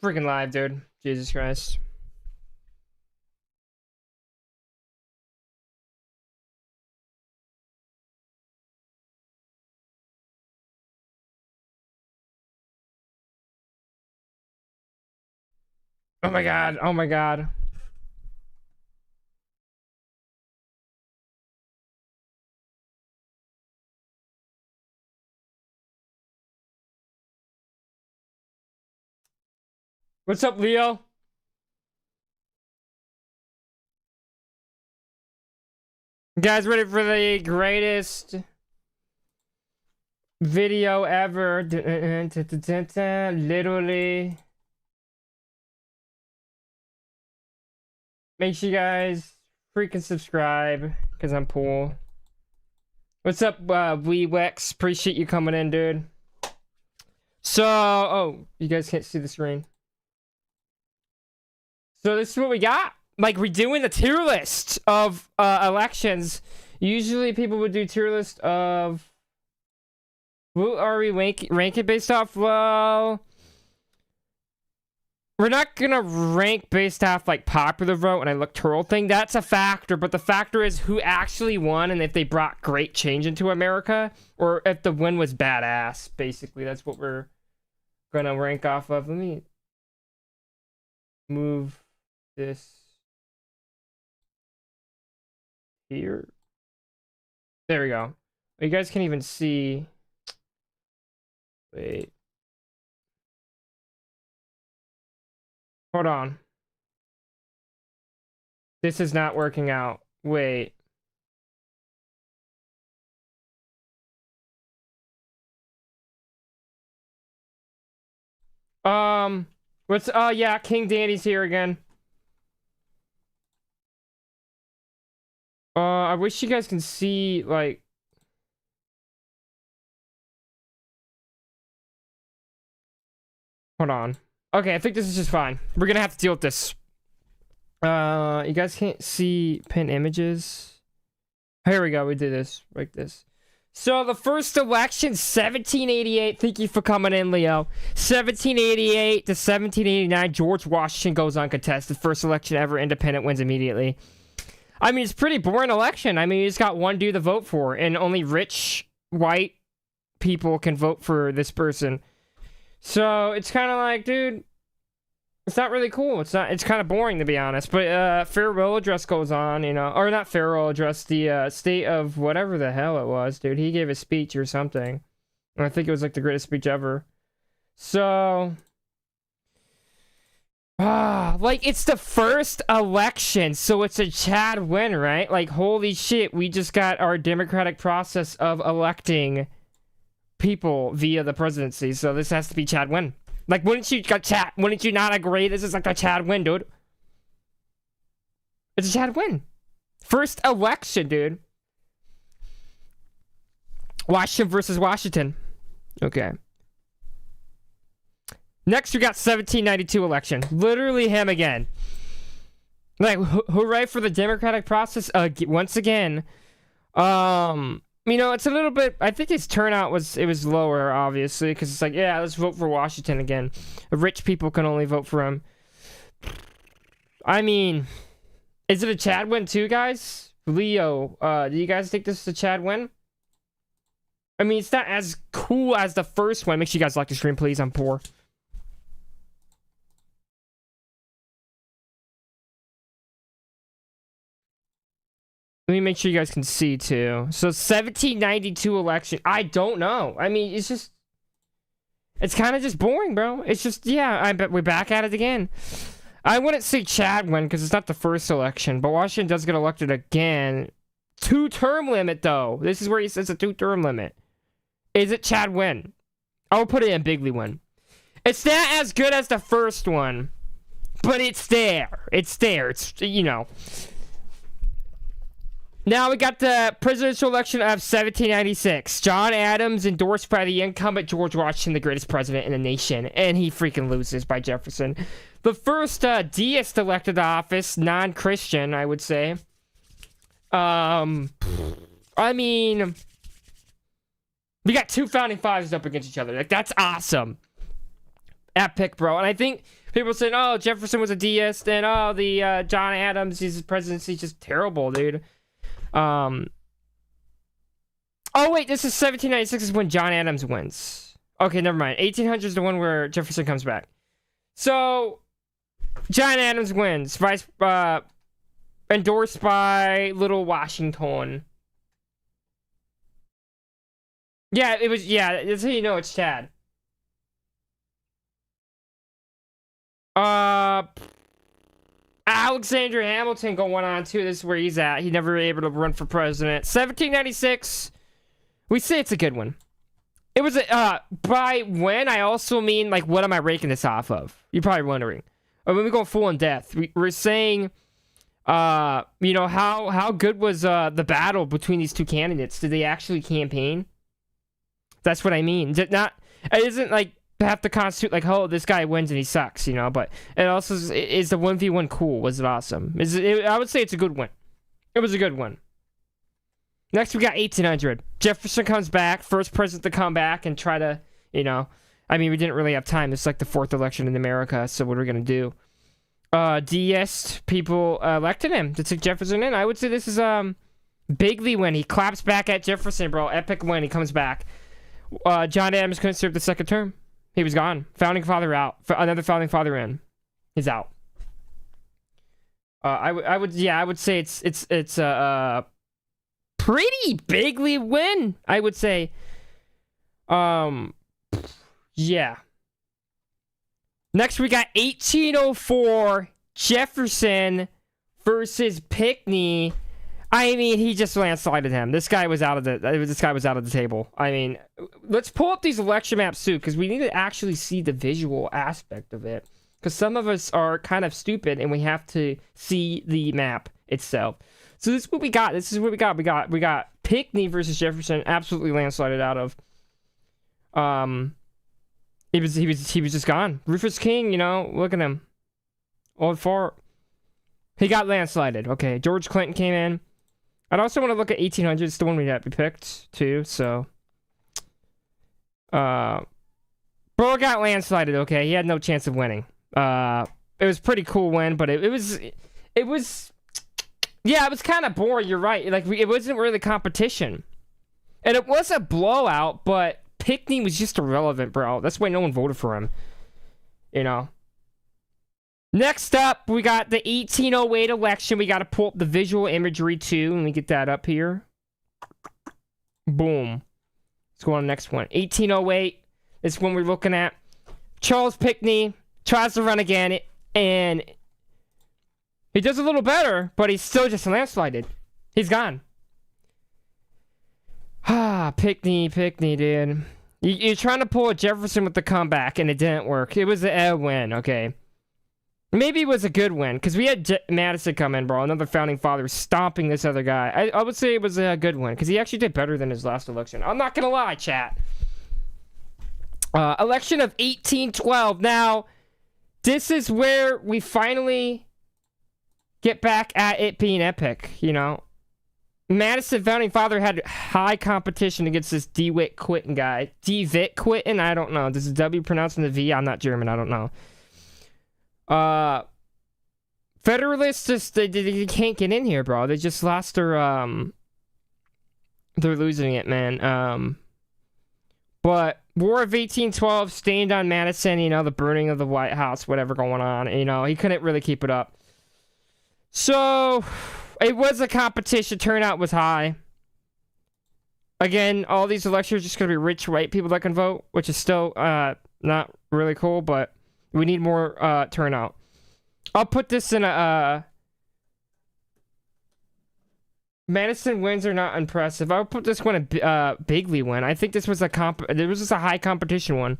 freaking live, dude. Jesus Christ. Oh my god. Oh my god. What's up, Leo? You guys ready for the greatest video ever? Literally. Make sure you guys freaking subscribe, because I'm poor. What's up, WeWex? Appreciate you coming in, dude. So, oh, you guys can't see the screen. So this is what we got. Like, we're doing the tier list of elections. Usually people would do tier list of... What are we ranking based off? Well... We're not gonna rank based off, like, popular vote and electoral thing. That's a factor, but the factor is who actually won and if they brought great change into America, or if the win was badass, basically. That's what we're gonna rank off of. Let me move this here. There we go. You guys can even see... Wait. Hold on. This is not working out. Wait. What's, yeah, King Danny's here again. I wish you guys can see, like... Hold on. Okay, I think this is just fine. We're gonna have to deal with this. You guys can't see pin images. Here we go. We do this like this. So the first election, 1788. Thank you for coming in, Leo. 1788 to 1789. George Washington goes uncontested. First election ever. Independent wins immediately. I mean, it's a pretty boring election. I mean, you just got one dude to vote for, and only rich white people can vote for this person. So it's kind of like, dude, it's not really cool. It's kind of boring, to be honest. But farewell address goes on, you know, or not farewell address, the state of whatever the hell it was, dude. He gave a speech or something, and I think it was like the greatest speech ever. So, like, it's the first election, so it's a Chad win, right? Like, holy shit, we just got our democratic process of electing people via the presidency, so this has to be Chad win. Like, wouldn't you not agree this is like a Chad win, dude? It's a Chad win. First election, dude. Washington versus Washington. Okay. Next, we got 1792 election. Literally him again. Like, hooray for the democratic process once again. You know, it's a little bit... I think his turnout was lower, obviously, because it's like, yeah, let's vote for Washington again. Rich people can only vote for him. I mean, is it a Chad win too, guys? Leo, do you guys think this is a Chad win? I mean, it's not as cool as the first one. Make sure you guys like the stream, please. I'm poor. Let me make sure you guys can see, too. So, 1792 election. I don't know. I mean, it's just... It's kind of just boring, bro. It's just, yeah, I bet we're back at it again. I wouldn't say Chad win, because it's not the first election. But Washington does get elected again. 2-term limit, though. This is where he says a 2-term limit. Is it Chad win? I'll put it in Bigley win. It's not as good as the first one. But it's there. It's there. It's, you know... Now we got the presidential election of 1796. John Adams endorsed by the incumbent George Washington, the greatest president in the nation. And he freaking loses by Jefferson. The first deist elected to office, non-Christian, I would say. I mean... We got two founding fathers up against each other. Like, that's awesome. Epic, bro. And I think People saying, "Oh, Jefferson was a deist," and "Oh, the John Adams, his presidency just terrible, dude." Oh wait, this is 1796 is when John Adams wins. Okay, never mind. 1800 is the one where Jefferson comes back. So John Adams wins, endorsed by Little Washington. Yeah, it was. Yeah, that's how you know it's Chad. Alexander Hamilton going on too. This is where he's at. He never able to run for president. 1796. We say it's a good one. It was by when I also mean like what am I ranking this off of? You're probably wondering. When we go full in depth, we're saying, you know how good was the battle between these two candidates? Did they actually campaign? That's what I mean. It isn't like have to constitute like, oh, this guy wins and he sucks, you know. But it also is the 1v1 cool. Was it awesome? I would say it's a good win. It was a good one. Next, we got 1800. Jefferson comes back, first president to come back and try to, you know, I mean, we didn't really have time. It's like the 4th election in America, so what are we gonna do? Deist people elected him to take Jefferson in. I would say this is bigly win. He claps back at Jefferson, bro. Epic win. He comes back. John Adams couldn't serve the second term. He was gone. Founding father out. Another founding father in. He's out. I would say it's a pretty bigly win. I would say. Yeah. Next we got 1804 Jefferson versus Pinckney. I mean, he just landslided him. This guy was out of the table. I mean, let's pull up these election maps too, because we need to actually see the visual aspect of it. Because some of us are kind of stupid, and we have to see the map itself. So this is what we got. We got Pinckney versus Jefferson, absolutely landslided out of. He was just gone. Rufus King, you know, look at him. Old fart. He got landslided. Okay, George Clinton came in. I'd also want to look at 1800. It's the one we picked too. So, bro got landslided. Okay, he had no chance of winning. It was a pretty cool win, but it was, yeah, it was kind of boring. You're right. Like it wasn't really competition, and it was a blowout. But Pinckney was just irrelevant, bro. That's why no one voted for him. You know. Next up, we got the 1808 election. We got to pull up the visual imagery too. Let me get that up here. Boom. Let's go on to the next one. 1808 is when we're looking at. Charles Pinckney tries to run again, and he does a little better, but he's still just landslided. He's gone. Pinckney, dude. You're trying to pull a Jefferson with the comeback, and it didn't work. It was a win, okay. Maybe it was a good win, because we had Madison come in, bro. Another founding father stomping this other guy. I would say it was a good win, because he actually did better than his last election. I'm not going to lie, chat. Election of 1812. Now, this is where we finally get back at it being epic, you know. Madison, founding father, had high competition against this DeWitt Quitten guy. DeWitt Quitten? I don't know. Does the W pronounce in the V? I'm not German. I don't know. Federalists just they can't get in here, bro. They just lost their they're losing it, man. But War of 1812 stained on Madison, you know, the burning of the White House, whatever going on, you know, he couldn't really keep it up. So it was a competition, turnout was high. Again, all these elections are just gonna be rich white people that can vote, which is still not really cool, but we need more turnout. I'll put this in a Madison wins are not impressive. I'll put this one a bigly win. I think this was a high competition one.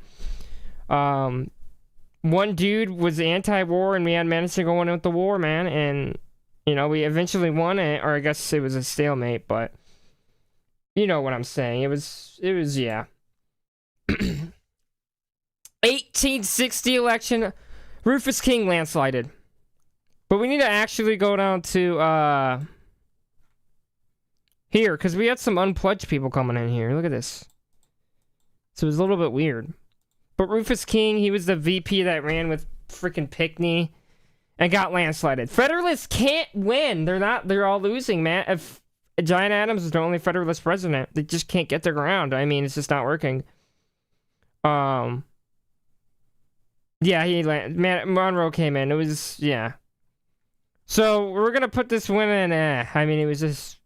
One dude was anti-war, and we had Madison going in with the war, man, and you know we eventually won it, or I guess it was a stalemate, but you know what I'm saying. It was yeah. 1860 election, Rufus King landslided. But we need to actually go down to here, because we had some unpledged people coming in here. Look at this. So it was a little bit weird. But Rufus King, he was the VP that ran with freaking Pinckney and got landslided. Federalists can't win. They're all losing, man. If John Adams is the only Federalist president, they just can't get their ground. I mean, it's just not working. Yeah, Monroe came in. It was, yeah. So we're gonna put this win in. I mean, it was just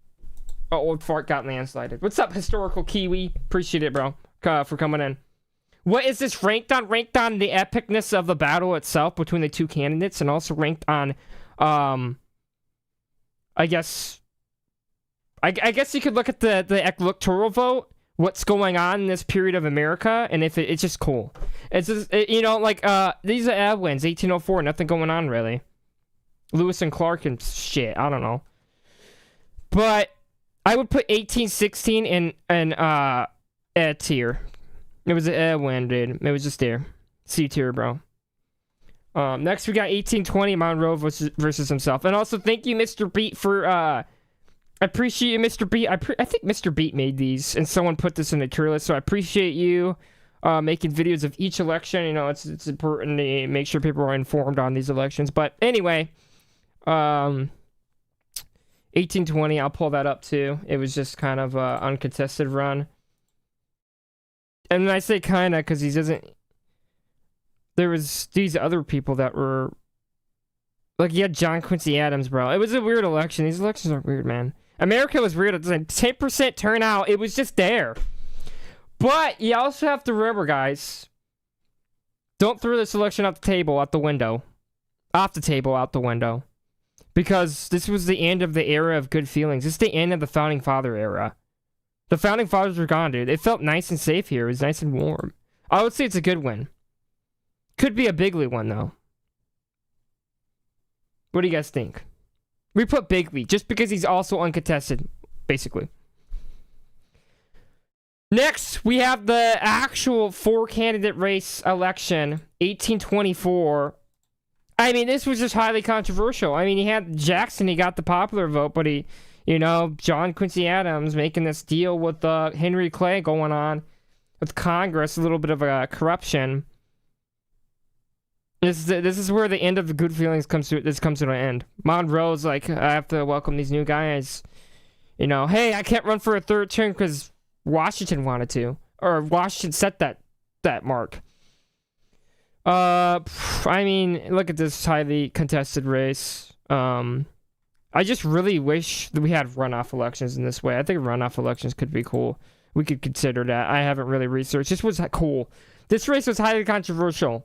old fart got landslided. What's up, historical Kiwi? Appreciate it, bro, for coming in. What is this ranked on? Ranked on the epicness of the battle itself between the two candidates, and also ranked on, I guess you could look at the electoral vote. What's going on in this period of America, and if it's just cool. It's just, these are ad wins, 1804, nothing going on really. Lewis and Clark and shit, I don't know. But I would put 1816 in a tier. It was an ad win, dude. It was just there. C tier, bro. Next we got 1820, Monroe versus himself. And also thank you, Mr. Beat, for I appreciate you, Mr. Beat. I think Mr. Beat made these, and someone put this in the tier list, so I appreciate you making videos of each election. You know, it's important to make sure people are informed on these elections. But anyway, 1820, I'll pull that up too. It was just kind of an uncontested run. And I say kind of because there was these other people that were, like, you had John Quincy Adams, bro. It was a weird election. These elections are weird, man. America was weird. It's like 10% turnout. It was just there. But you also have to remember, guys, don't throw this election out the table, out the window. Off the table, out the window. Because this was the end of the era of good feelings. This is the end of the Founding Father era. The Founding Fathers were gone, dude. It felt nice and safe here. It was nice and warm. I would say it's a good win. Could be a bigly one, though. What do you guys think? We put Bigley, just because he's also uncontested, basically. Next, we have the actual four-candidate race election, 1824. I mean, this was just highly controversial. I mean, he had Jackson, he got the popular vote, but John Quincy Adams making this deal with Henry Clay going on with Congress, a little bit of a corruption. This is where the end of the good feelings comes to an end. Monroe's like, I have to welcome these new guys. Hey, I can't run for a third term because Washington wanted to, or Washington set that mark. I mean, look at this highly contested race. I just really wish that we had runoff elections in this way. I think runoff elections could be cool. We could consider that. I haven't really researched. This was cool. This race was highly controversial.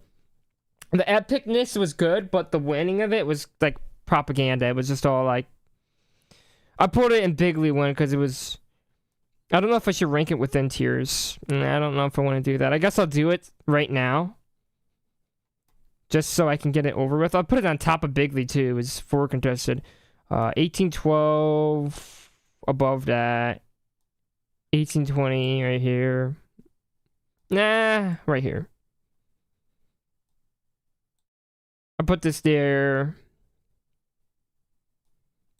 The epicness was good, but the winning of it was like propaganda. It was just all like, I put it in Bigley win because it was, I don't know if I should rank it within tiers. I don't know if I want to do that. I guess I'll do it right now, just so I can get it over with. I'll put it on top of Bigley too. It was four contested. 1812 above that. 1820 right here. Nah, right here. I'll put this there.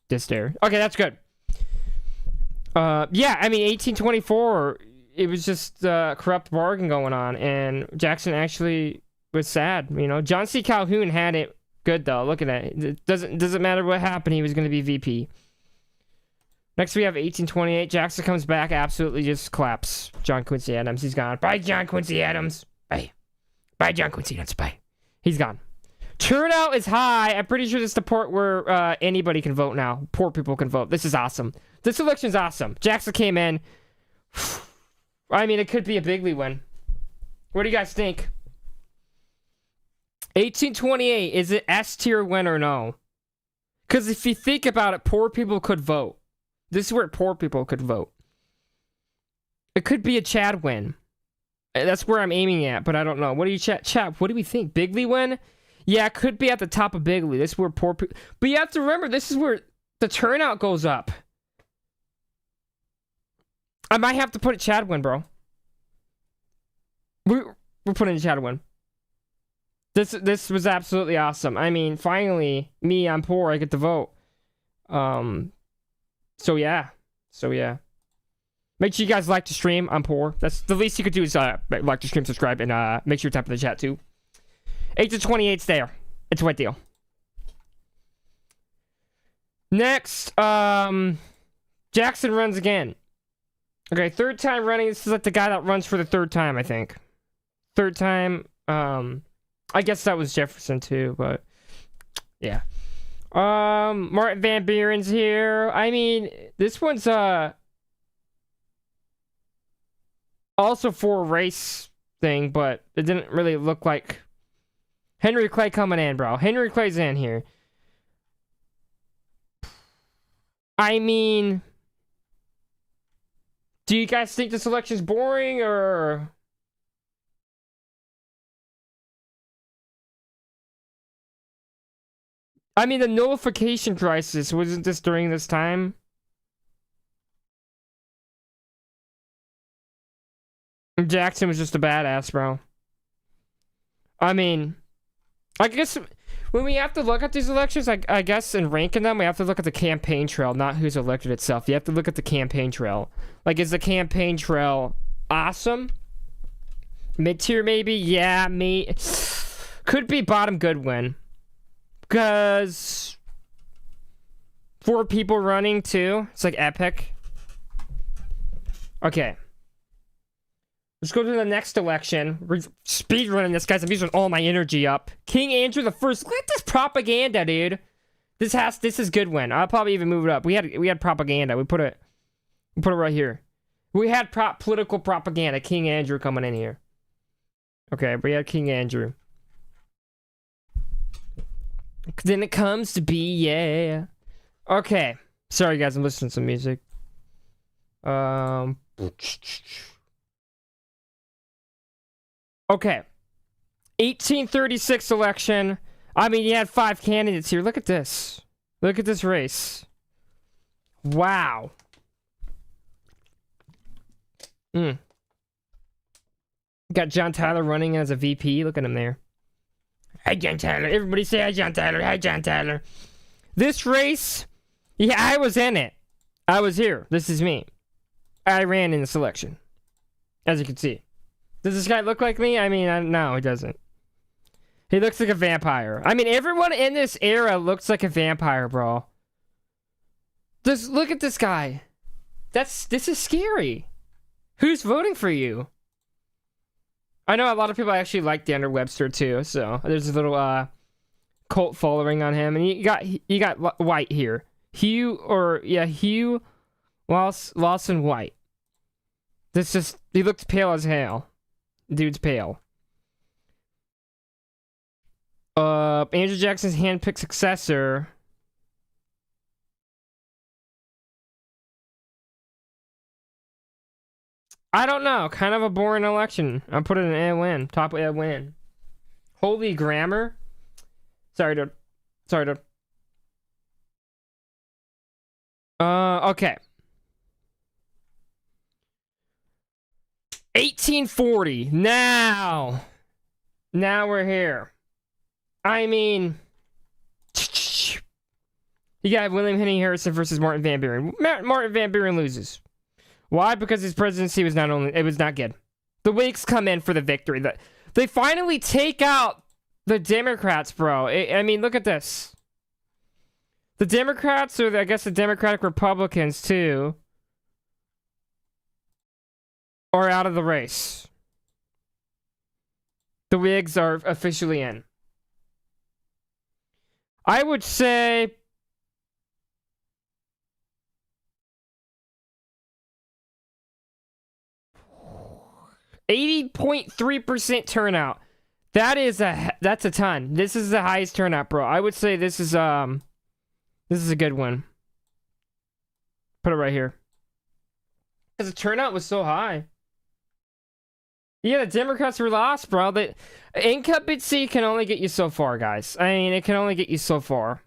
This there. Okay, that's good. Yeah, I mean, 1824, it was just a corrupt bargain going on, and Jackson actually was sad. John C. Calhoun had it good, though. Look at that. It doesn't matter what happened, he was going to be VP. Next, we have 1828. Jackson comes back, absolutely just claps John Quincy Adams. He's gone. Bye, John Quincy Adams. Bye. Bye, John Quincy Adams. Bye. He's gone. Turnout is high. I'm pretty sure this is the part where anybody can vote now. Poor people can vote. This is awesome. This election's awesome. Jackson came in. I mean, it could be a Bigley win. What do you guys think? 1828, is it S tier win or no? Because if you think about it, poor people could vote. This is where poor people could vote. It could be a Chad win. That's where I'm aiming at, but I don't know. What do you Chad? What do we think? Bigley win? Yeah, it could be at the top of Bigley. This is where poor people... But you have to remember, this is where the turnout goes up. I might have to put it Chad win, bro. We're putting it Chad win. This was absolutely awesome. I mean, finally, I'm poor, I get to vote. So yeah. Make sure you guys like the stream. I'm poor. That's the least you could do is like the stream, subscribe, and make sure you tap in the chat too. 8 to 28's there. It's a wet deal. Next, Jackson runs again. Okay, third time running. This is like the guy that runs for the third time, I think. Third time. I guess that was Jefferson too, but yeah. Martin Van Buren's here. I mean, this one's also for a race thing, but it didn't really look like Henry Clay coming in, bro. Henry Clay's in here. I mean, do you guys think this election's boring, or? I mean, the nullification crisis, wasn't this during this time? Jackson was just a badass, bro. I mean, I guess when we have to look at these elections, I guess in ranking them, we have to look at the campaign trail, not who's elected itself. You have to look at the campaign trail. Like, is the campaign trail awesome? Mid-tier, maybe? Yeah, could be bottom Goodwin. Because 4 people running, too. It's like epic. Okay. Let's go to the next election. We're speed running this, guys. I'm using all my energy up. King Andrew the First. Look at this propaganda, dude. This is Goodwin. I'll probably even move it up. We had propaganda. We put it right here. We had political propaganda. King Andrew coming in here. Okay, we had King Andrew. Then it comes to be, yeah. Okay. Sorry, guys. I'm listening to some music. Okay. 1836 election. I mean, you had 5 candidates here. Look at this. Look at this race. Wow. Got John Tyler running as a VP. Look at him there. Hi, John Tyler. Everybody say hi, John Tyler. Hi, John Tyler. This race, yeah, I was in it. I was here. This is me. I ran in this election. As you can see. Does this guy look like me? I mean, no, he doesn't. He looks like a vampire. I mean, everyone in this era looks like a vampire, bro. Just look at this guy. This is scary. Who's voting for you? I know a lot of people actually like Daniel Webster too, so there's a little cult following on him, and you got White here, Hugh Lawson White. He looks pale as hell. Dude's pale. Andrew Jackson's handpicked successor. I don't know. Kind of a boring election. I'll put it in a win. Top A win. Holy grammar. Sorry, dude. Okay. 1840. Now we're here. I mean, you got William Henry Harrison versus Martin Van Buren. Martin Van Buren loses. Why? Because his presidency was not good. The Whigs come in for the victory. They finally take out the Democrats, bro. I mean, look at this. The Democrats, or I guess the Democratic Republicans too, are out of the race. The Whigs are officially in. I would say 80.3% turnout. That's a ton. This is the highest turnout, bro. I would say this is a good one. Put it right here. Because the turnout was so high. Yeah, the Democrats were lost, bro. The incumbency can only get you so far, guys. I mean, it can only get you so far.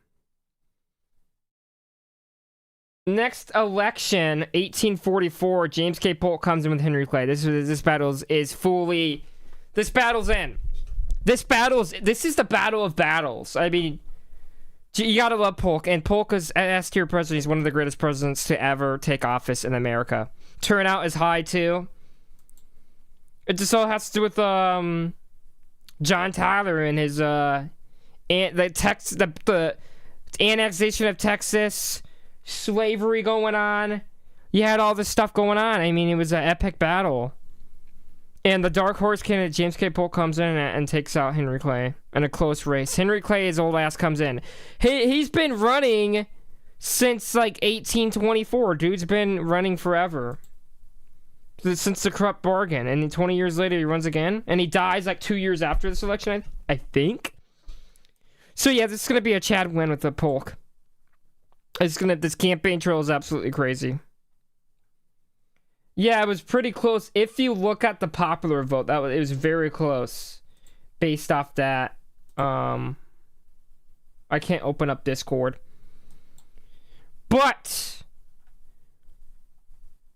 Next election, 1844, James K. Polk comes in with Henry Clay. This battle is fully... This battle's in. This is the battle of battles. I mean, you gotta love Polk. And Polk is S-tier president. He's one of the greatest presidents to ever take office in America. Turnout is high, too. It just all has to do with, John Tyler and his the annexation of Texas, slavery going on. You had all this stuff going on. I mean, it was an epic battle. And the dark horse candidate, James K. Polk, comes in and takes out Henry Clay in a close race. Henry Clay's old ass comes in. He's been running since like 1824. Dude's been running forever. Since the corrupt bargain. And then 20 years later, he runs again. And he dies like 2 years after this election, I think. So yeah, this is going to be a Chad win with the Polk. This campaign trail is absolutely crazy. Yeah, it was pretty close. If you look at the popular vote, it was very close. Based off that, I can't open up Discord. But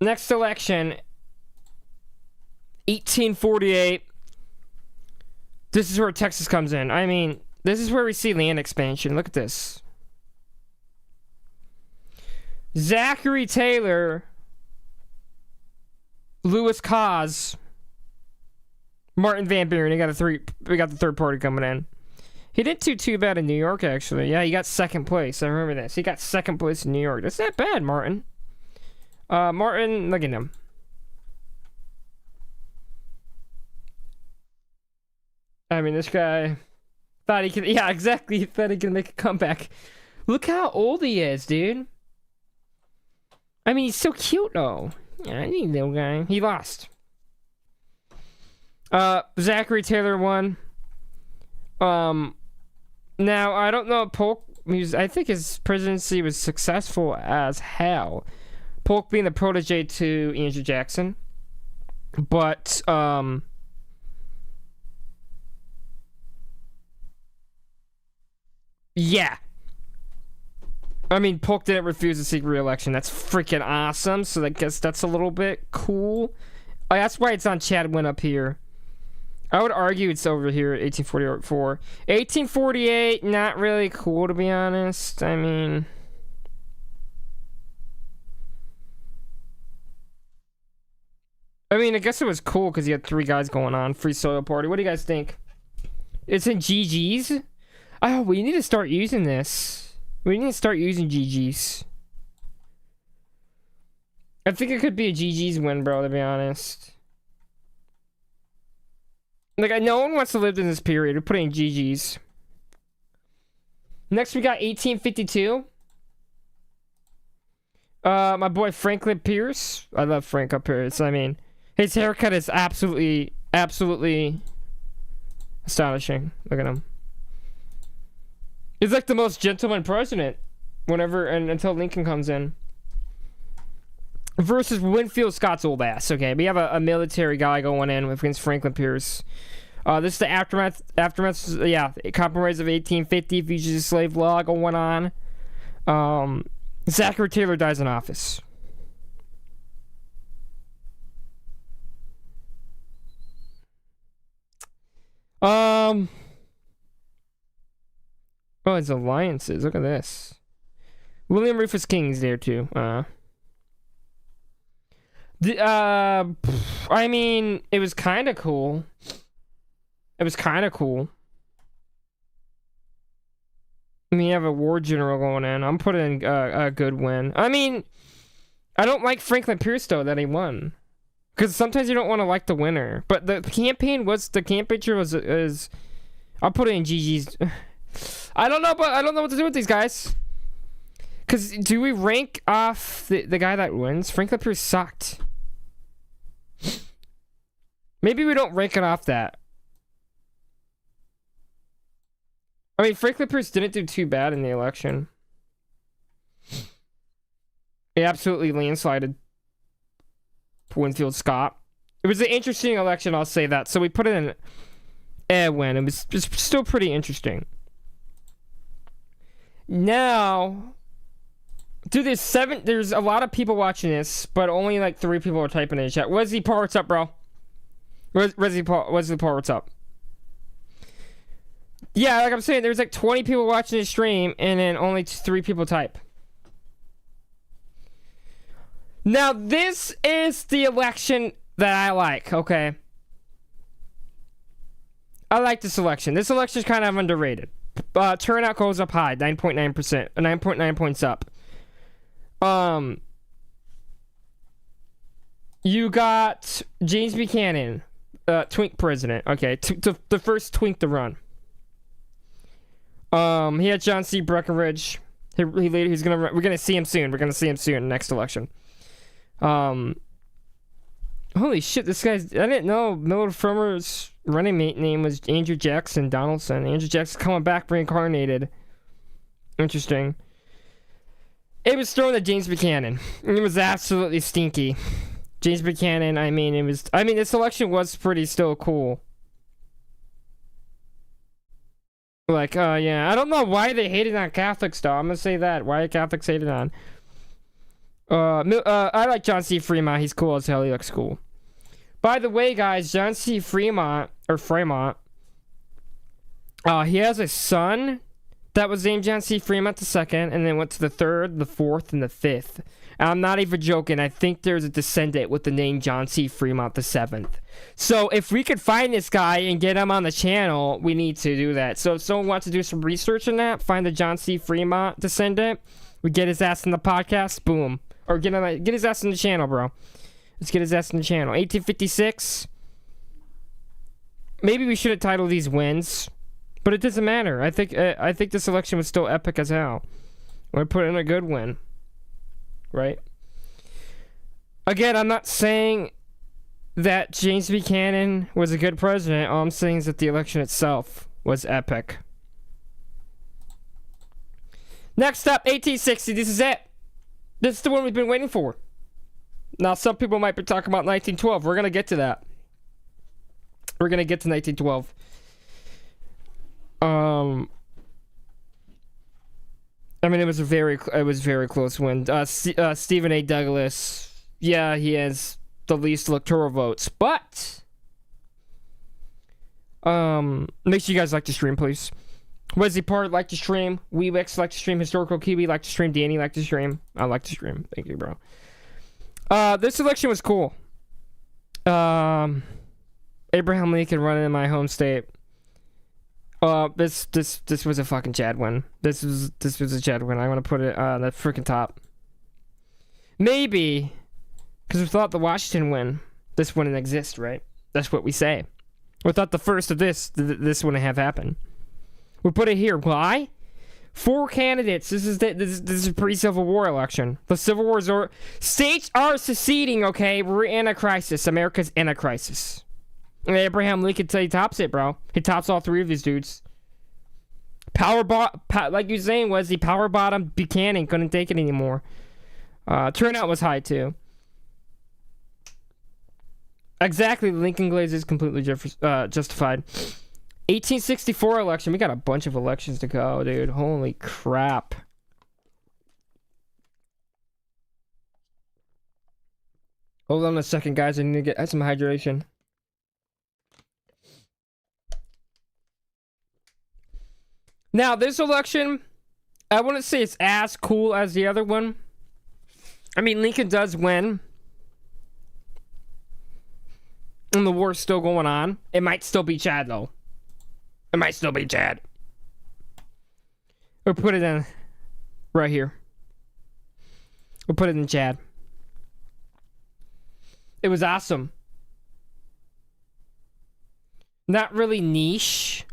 next election, 1848. This is where Texas comes in. I mean, this is where we see land expansion. Look at this. Zachary Taylor, Louis Cause, Martin Van Buren. We got the third party coming in. He didn't do too bad in New York, actually. Yeah, he got second place. I remember this. He got second place in New York. That's not bad, Martin. Martin, look at him. I mean, this guy thought he could. Yeah, exactly. He thought he could make a comeback. Look how old he is, dude. I mean, he's so cute, though. Yeah, I need a little guy. He lost. Zachary Taylor won. Now, I don't know if Polk, I think his presidency was successful as hell. Polk being the protege to Andrew Jackson. But, yeah. I mean, Polk didn't refuse to seek re-election. That's freaking awesome. So I guess that's a little bit cool. That's why it's on Chad win up here. I would argue it's over here at 1844. 1848, not really cool, to be honest. I mean, I guess it was cool because you had three guys going on. Free soil party. What do you guys think? It's in GG's? Oh, we need to start using this. We need to start using GG's. I think it could be a GG's win, bro, to be honest. Like, no one wants to live in this period. We're putting GG's. Next, we got 1852. My boy Franklin Pierce. I love Franklin Pierce. I mean, his haircut is absolutely astonishing. Look at him. He's like the most gentleman president until Lincoln comes in. Versus Winfield Scott's old ass. Okay, we have a military guy going in against Franklin Pierce. This is the aftermath. Yeah, Compromise of 1850, fugitive slave law going on. Zachary Taylor dies in office. Oh, it's alliances. Look at this. William Rufus King's there too. I mean, it was kind of cool. I mean, you have a war general going in. I'm putting a good win. I mean, I don't like Franklin Pierce though that he won, because sometimes you don't want to like the winner. But the campaign trail is. I'll put it in GG's. I don't know what to do with these guys. Because do we rank off the guy that wins? Franklin Pierce sucked. Maybe we don't rank it off that. I mean, Franklin Pierce didn't do too bad in the election. He absolutely landslided Winfield Scott. It was an interesting election, I'll say that. So we put it in a win. It was still pretty interesting. Now, dude, there's a lot of people watching this, but only like 3 people are typing in the chat. Wesley Paul, what's up, bro? Wesley Paul, what's up? Yeah, like I'm saying, there's like 20 people watching this stream, and then only 3 people type. Now, this is the election that I like, okay? I like this election. This election is kind of underrated. Turnout goes up high, 9.9%, 9.9 points up. You got James Buchanan, twink president. Okay, the first twink to run. He had John C. Breckinridge. He's gonna run. We're gonna see him soon. We're gonna see him soon in the next election. Holy shit, this guy's... I didn't know Millard Fillmore's running mate name was Andrew Jackson Donaldson. Andrew Jackson coming back reincarnated. Interesting. It was thrown to James Buchanan. It was absolutely stinky. James Buchanan, I mean, this election was pretty still cool. Like, yeah. I don't know why they hated on Catholics, though. I'm gonna say that. Why Catholics hated on... I like John C. Fremont. He's cool as hell. He looks cool. By the way, guys, John C. Fremont, he has a son that was named John C. Fremont II, and then went to the 3rd, the 4th, and the 5th. And I'm not even joking. I think there's a descendant with the name John C. Fremont VII. So if we could find this guy and get him on the channel, we need to do that. So if someone wants to do some research on that, find the John C. Fremont descendant, we get his ass in the podcast, boom. Or get his ass in the channel, bro. Let's get his ass in the channel. 1856. Maybe we should have titled these wins, but it doesn't matter. I think this election was still epic as hell. We put in a good win, right? Again, I'm not saying that James Buchanan was a good president. All I'm saying is that the election itself was epic. Next up, 1860. This is it. This is the one we've been waiting for. Now, some people might be talking about 1912. We're going to get to that. We're going to get to 1912. I mean, it was very close win. Stephen A. Douglas, yeah, he has the least electoral votes, but make sure you guys like the stream, please. Wesley Part, like to stream. Weewex, like to stream. Historical Kiwi, like to stream. Danny, like to stream. I like to stream. Thank you, bro. This election was cool. Abraham Lincoln running in my home state. This was a fucking Chad win. This was a Chad win. I want to put it on the freaking top. Maybe, because without the Washington win, this wouldn't exist, right? That's what we say. Without the first of this wouldn't have happened. We put it here. Why? 4 candidates. This is a pre-Civil War election. The Civil War is over. States are seceding, okay? We're in a crisis. America's in a crisis. And Abraham Lincoln, he tops it, bro. He tops all 3 of these dudes. Like you saying, was the power bottom Buchanan couldn't take it anymore. Turnout was high, too. Exactly. Lincoln Glaze is completely justified. 1864 election. We got a bunch of elections to go, dude. Holy crap. Hold on a second, guys. I need to get some hydration. Now, this election, I wouldn't say it's as cool as the other one. I mean, Lincoln does win. And the war's still going on. It might still be Chad, though. It might still be Chad. We'll put it in right here. We'll put it in Chad. It was awesome. Not really niche.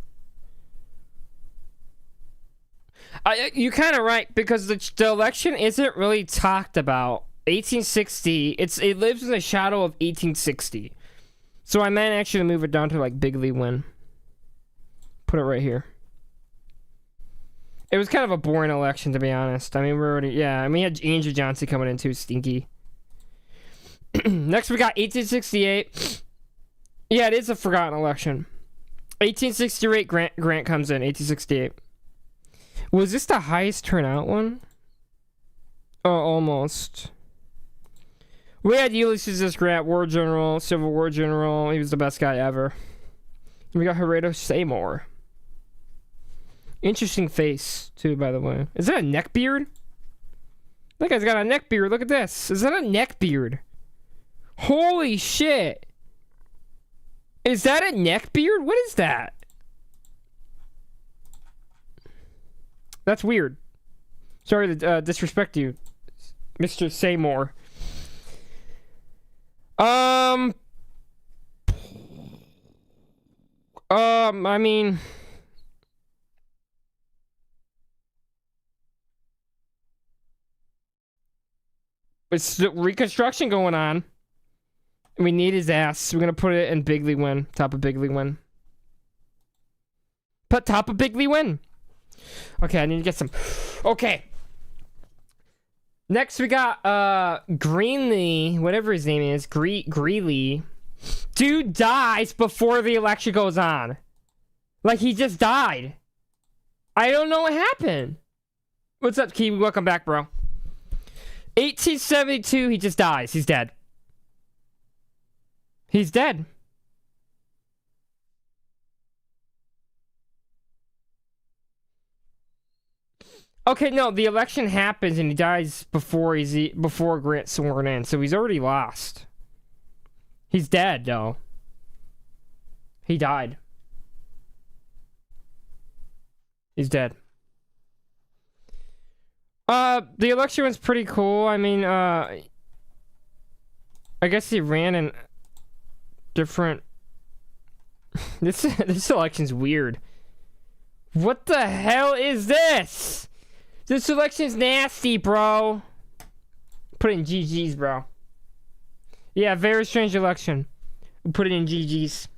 You're kind of right, because the election isn't really talked about. 1860, it lives in the shadow of 1860. So I might actually move it down to like Big Lee win. Put it right here. It was kind of a boring election, to be honest. I mean, we had Andrew Johnson coming in too, stinky. Next, we got 1868. Yeah, it is a forgotten election. 1868, Grant comes in, 1868. Was this the highest turnout one? Oh, almost. We had Ulysses S. Grant, War General, Civil War General. He was the best guy ever. And we got Horatio Seymour. Interesting face, too, by the way. Is that a neck beard? That guy's got a neck beard. Look at this. Is that a neck beard? Holy shit. Is that a neck beard? What is that? That's weird. Sorry to disrespect you, Mr. Seymour. I mean, it's the reconstruction going on. We need his ass. We're gonna put it in Bigly Win. Top of Bigly Win. Put top of Bigly Win. Okay, I need to get some. Okay. Next we got Greenlee, whatever his name is, Greeley. Dude dies before the election goes on. Like he just died. I don't know what happened. What's up, Kiwi? Welcome back, bro. 1872, he just dies. He's dead. He's dead. Okay, no, the election happens and he dies before Grant's sworn in, so he's already lost. He's dead, though. He died. He's dead. The election was pretty cool. I mean, I guess he ran in different... This election's weird. What the hell is this? This election's nasty, bro. Put it in GG's, bro. Yeah, very strange election. Put it in GG's.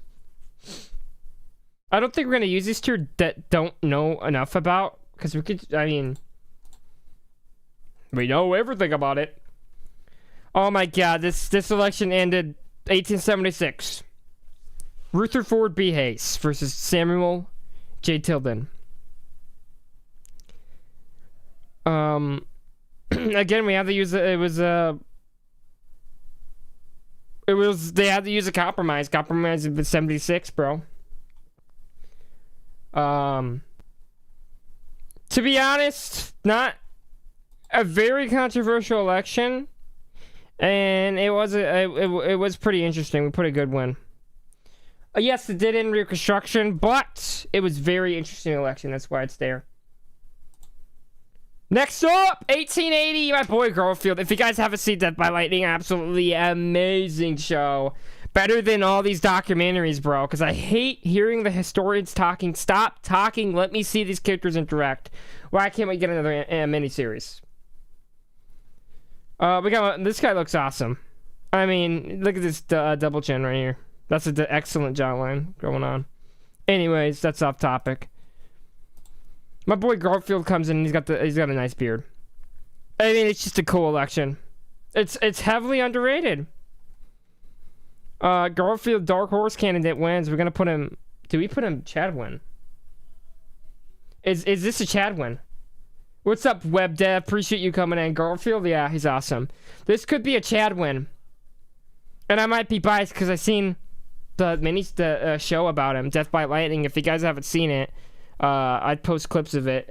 I don't think we're gonna use these two that don't know enough about, because we could, I mean, we know everything about it. Oh my god, this election ended 1876. Rutherford B. Hayes versus Samuel J. Tilden. Again, we have to use they had to use a compromise. Compromise of 76, bro. To be honest, not a very controversial election, and it was pretty interesting. We put a good one. Yes, it did end Reconstruction, but it was very interesting election. That's why it's there. Next up, 1880, my boy Garfield. If you guys haven't seen Death by Lightning, absolutely amazing show. Better than all these documentaries, bro, because I hate hearing the historians talking. Stop talking. Let me see these characters interact. Why can't we get another miniseries? We got this guy looks awesome. I mean, look at this double chin right here. That's an excellent jawline going on. Anyways, that's off topic. My boy Garfield comes in and he's got a nice beard. I mean, it's just a cool election. It's heavily underrated. Garfield Dark Horse candidate wins. We're gonna put him. Do we put him Chadwin? Is this a Chadwin? What's up, Web Dev? Appreciate you coming in. Garfield, yeah, he's awesome. This could be a Chadwin. And I might be biased because I seen the show about him, Death by Lightning. If you guys haven't seen it, I'd post clips of it.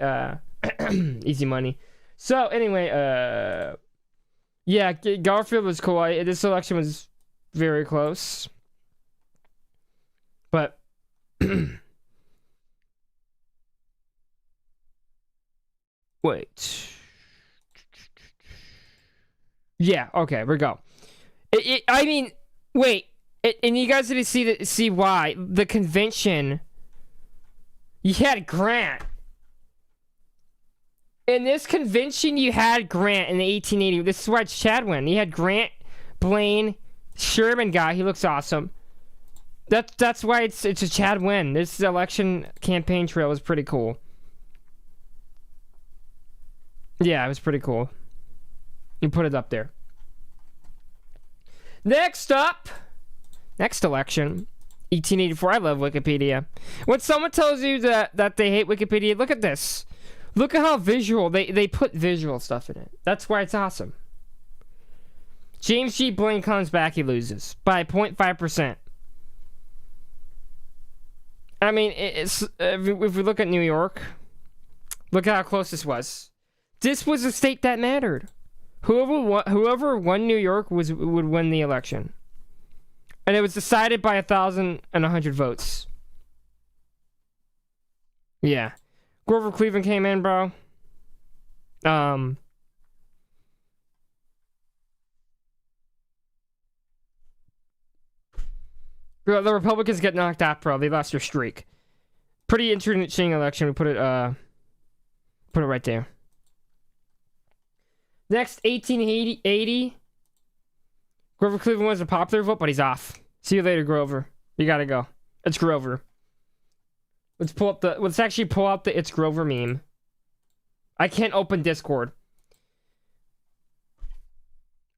Easy money. So anyway, yeah, Garfield was cool. This election was very close, but wait. Yeah, okay, we go. I mean, wait, and you guys didn't see why the convention. You had Grant. In this convention, you had Grant in the 1880. This is why it's Chadwin. You had Grant, Blaine, Sherman guy. He looks awesome. That's why it's a Chadwin. This election campaign trail was pretty cool. Yeah, it was pretty cool. You put it up there. Next up, next election. 1884. I love Wikipedia. When someone tells you that they hate Wikipedia, look at this. Look at how visual they put visual stuff in it. That's why it's awesome. James G. Blaine comes back, he loses by 0.5%. I mean, it's if we look at New York, look at how close this was. This was a state that mattered. Whoever won New York would win the election. And it was decided by 1,100 votes. Yeah. Grover Cleveland came in, bro. The Republicans get knocked out, bro. They lost their streak. Pretty interesting election. We put it right there. Next, 1880. Grover Cleveland was a popular vote, but he's off. See you later, Grover. You gotta go. It's Grover. Let's actually pull out the It's Grover meme. I can't open Discord.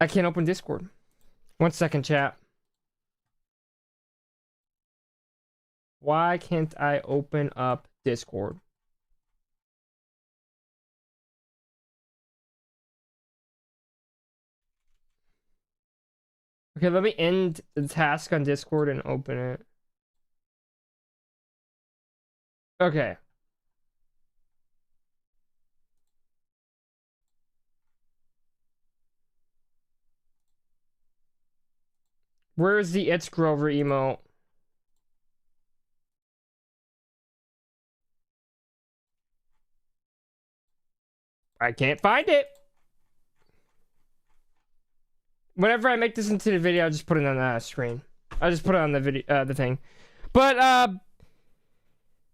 I can't open Discord. 1 second, chat. Why can't I open up Discord? Okay, let me end the task on Discord and open it. Okay. Where's the It's Grover emote? I can't find it. Whenever I make this into the video, I'll just put it on the screen. I'll just put it on the video, the thing. But,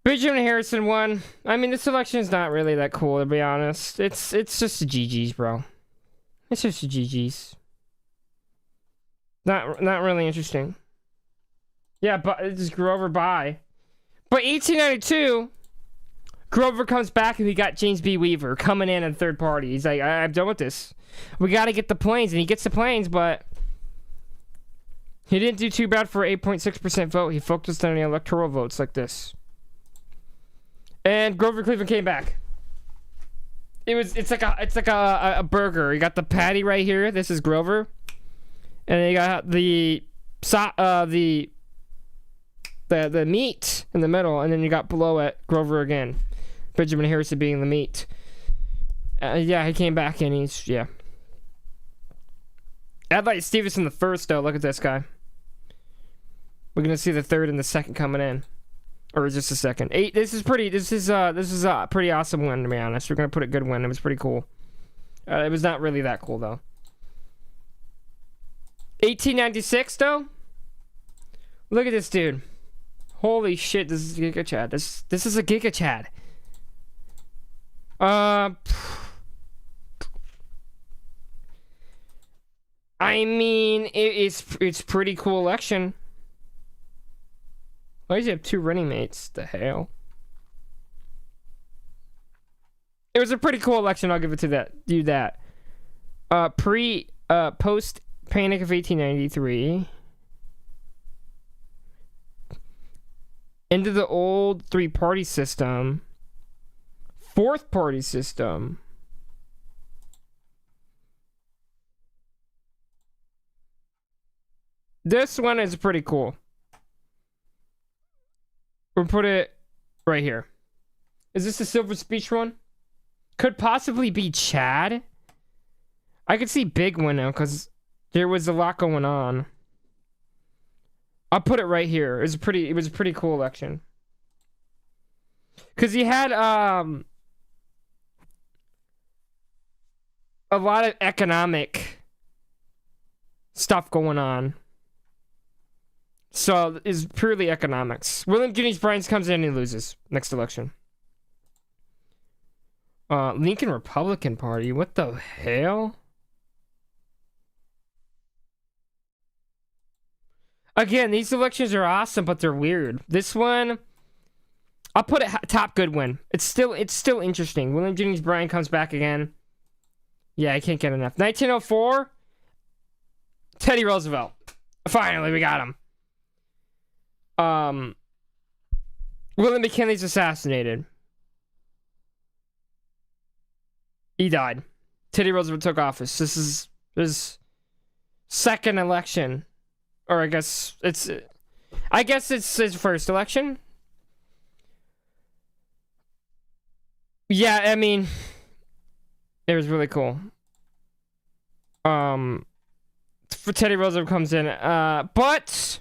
Benjamin Harrison won. I mean, this election is not really that cool, to be honest. It's just a GG's, bro. It's just a GG's. Not really interesting. Yeah, but it just Grover by. But 1892, Grover comes back and we got James B. Weaver coming in at third party. He's like, I'm done with this. We got to get the planes. And he gets the planes, but he didn't do too bad for 8.6% vote. He focused on the electoral votes like this. And Grover Cleveland came back. It's like a burger. You got the patty right here. This is Grover. And then you got the meat in the middle, and then you got below it Grover again. Benjamin Harrison being the meat. Yeah, he came back and he's I'd like Stevenson the first though. Look at this guy. We're gonna see the third and the second coming in, or just a second. This is a pretty awesome win, to be honest. We're gonna put a good win. It was pretty cool. It was not really that cool though. 1896 though. Look at this dude. Holy shit! This is Giga Chad. This is a Giga Chad. I mean, it's pretty cool election. Why does he have two running mates? The hell? It was a pretty cool election. I'll give it to that. Post Panic of 1893. Into the old three-party system. Fourth party system. This one is pretty cool. We'll put it right here. Is this the Silver Speech one? Could possibly be Chad. I could see Big one now because there was a lot going on. I'll put it right here. It was a pretty cool election. Cause he had a lot of economic stuff going on. So it's purely economics. William Jennings Bryan comes in and he loses next election. Lincoln Republican Party. What the hell? Again, these elections are awesome, but they're weird. This one, I'll put it top good win. It's still interesting. William Jennings Bryan comes back again. Yeah, I can't get enough. 1904, Teddy Roosevelt. Finally, we got him. William McKinley's assassinated. He died. Teddy Roosevelt took office. This is his second election. Or I guess it's his first election. Yeah, I mean, it was really cool. For Teddy Roosevelt comes in, but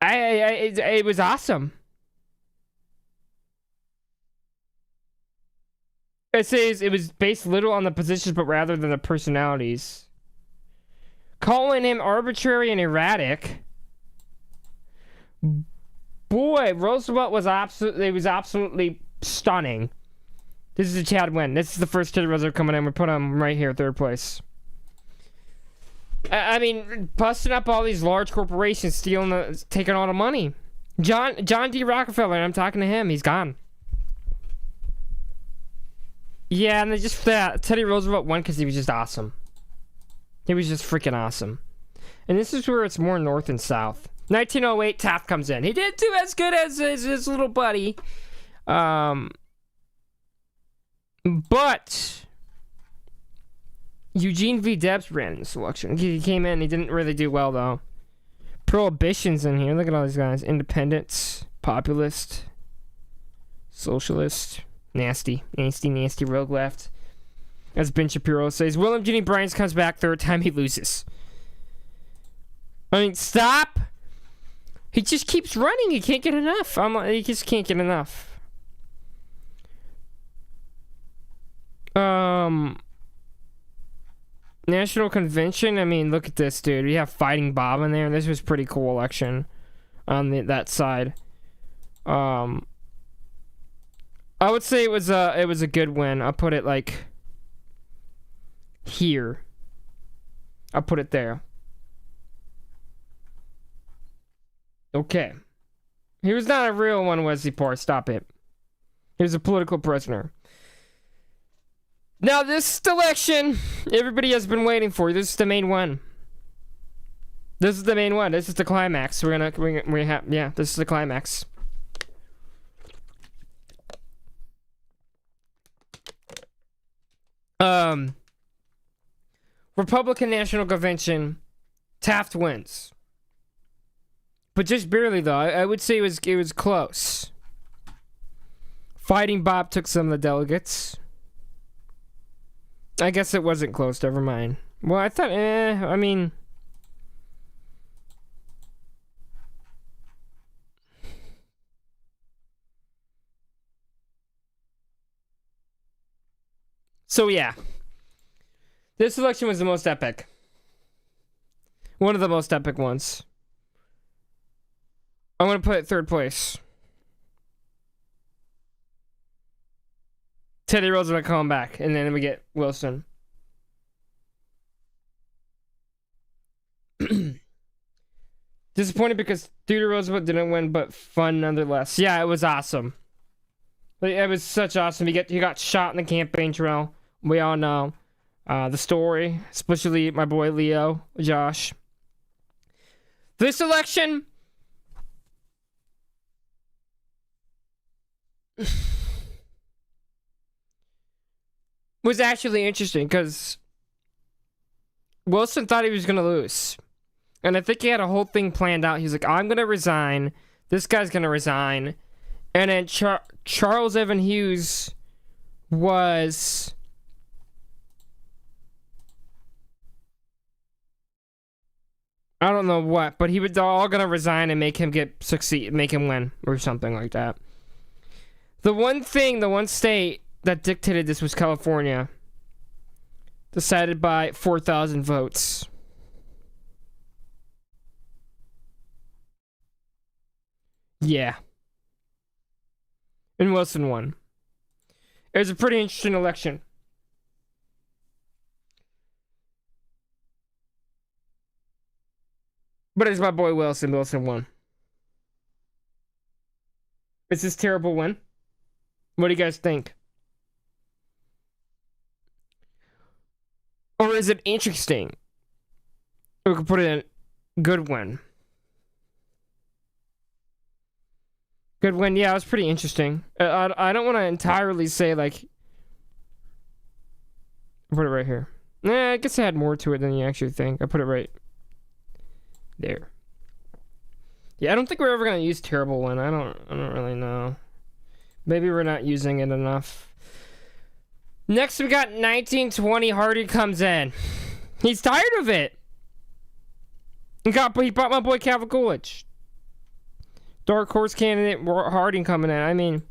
it was awesome. It says it was based little on the positions, but rather than the personalities. Calling him arbitrary and erratic. Boy, Roosevelt was absolutely stunning. This is a Chad win. This is the first Teddy Roosevelt coming in. We put him right here, third place. I mean, busting up all these large corporations, taking all the money. John D. Rockefeller, I'm talking to him. He's gone. Yeah, and they just Teddy Roosevelt won because he was just awesome. He was just freaking awesome. And this is where it's more north and south. 1908, Taft comes in. He didn't do as good as his little buddy. But Eugene V. Debs ran in this election. He came in. He didn't really do well, though. Prohibition's in here. Look at all these guys. Independents, populist, socialist, nasty rogue left. As Ben Shapiro says, William Jennings Bryan comes back third time he loses. I mean, stop. He just keeps running. He can't get enough. He just can't get enough. National Convention. I mean, look at this, dude. We have Fighting Bob in there. This was a pretty cool election on that side. I would say it was a good win. I'll put it like here. I'll put it there. Okay. He was not a real one, Wesley Parr. Stop it. He was a political prisoner. Now, this election, everybody has been waiting for. This is the main one. This is the main one. This is the climax. This is the climax. Republican National Convention, Taft wins. But just barely, though. I would say it was close. Fighting Bob took some of the delegates. I guess it wasn't close. Never mind. Well, I thought, I mean... So, yeah. This election was the most epic. One of the most epic ones. I'm going to put it third place. Teddy Roosevelt coming back, and then we get Wilson. Disappointed because Theodore Roosevelt didn't win, but fun nonetheless. Yeah, it was awesome. It was such awesome. He got shot in the campaign trail. We all know the story, especially my boy Leo, Josh. This election... was actually interesting because Wilson thought he was going to lose. And I think he had a whole thing planned out. He's like, I'm going to resign. This guy's going to resign. And then Charles Evan Hughes was... I don't know what, but he was all going to resign and make him make him win or something like that. The one state that dictated this was California. Decided by 4,000 votes. Yeah. And Wilson won. It was a pretty interesting election. But it's my boy Wilson. Wilson won. Is this terrible win? What do you guys think? Or is it interesting? We could put it in good win. Good win. Yeah, it was pretty interesting. I don't want to entirely say like... I put it right here. I guess I had more to it than you actually think. I put it right there. Yeah, I don't think we're ever going to use terrible win. I don't really know. Maybe we're not using it enough. Next, we got 1920. Harding comes in. He's tired of it. He bought my boy Calvin Coolidge. Dark horse candidate Harding coming in. I mean,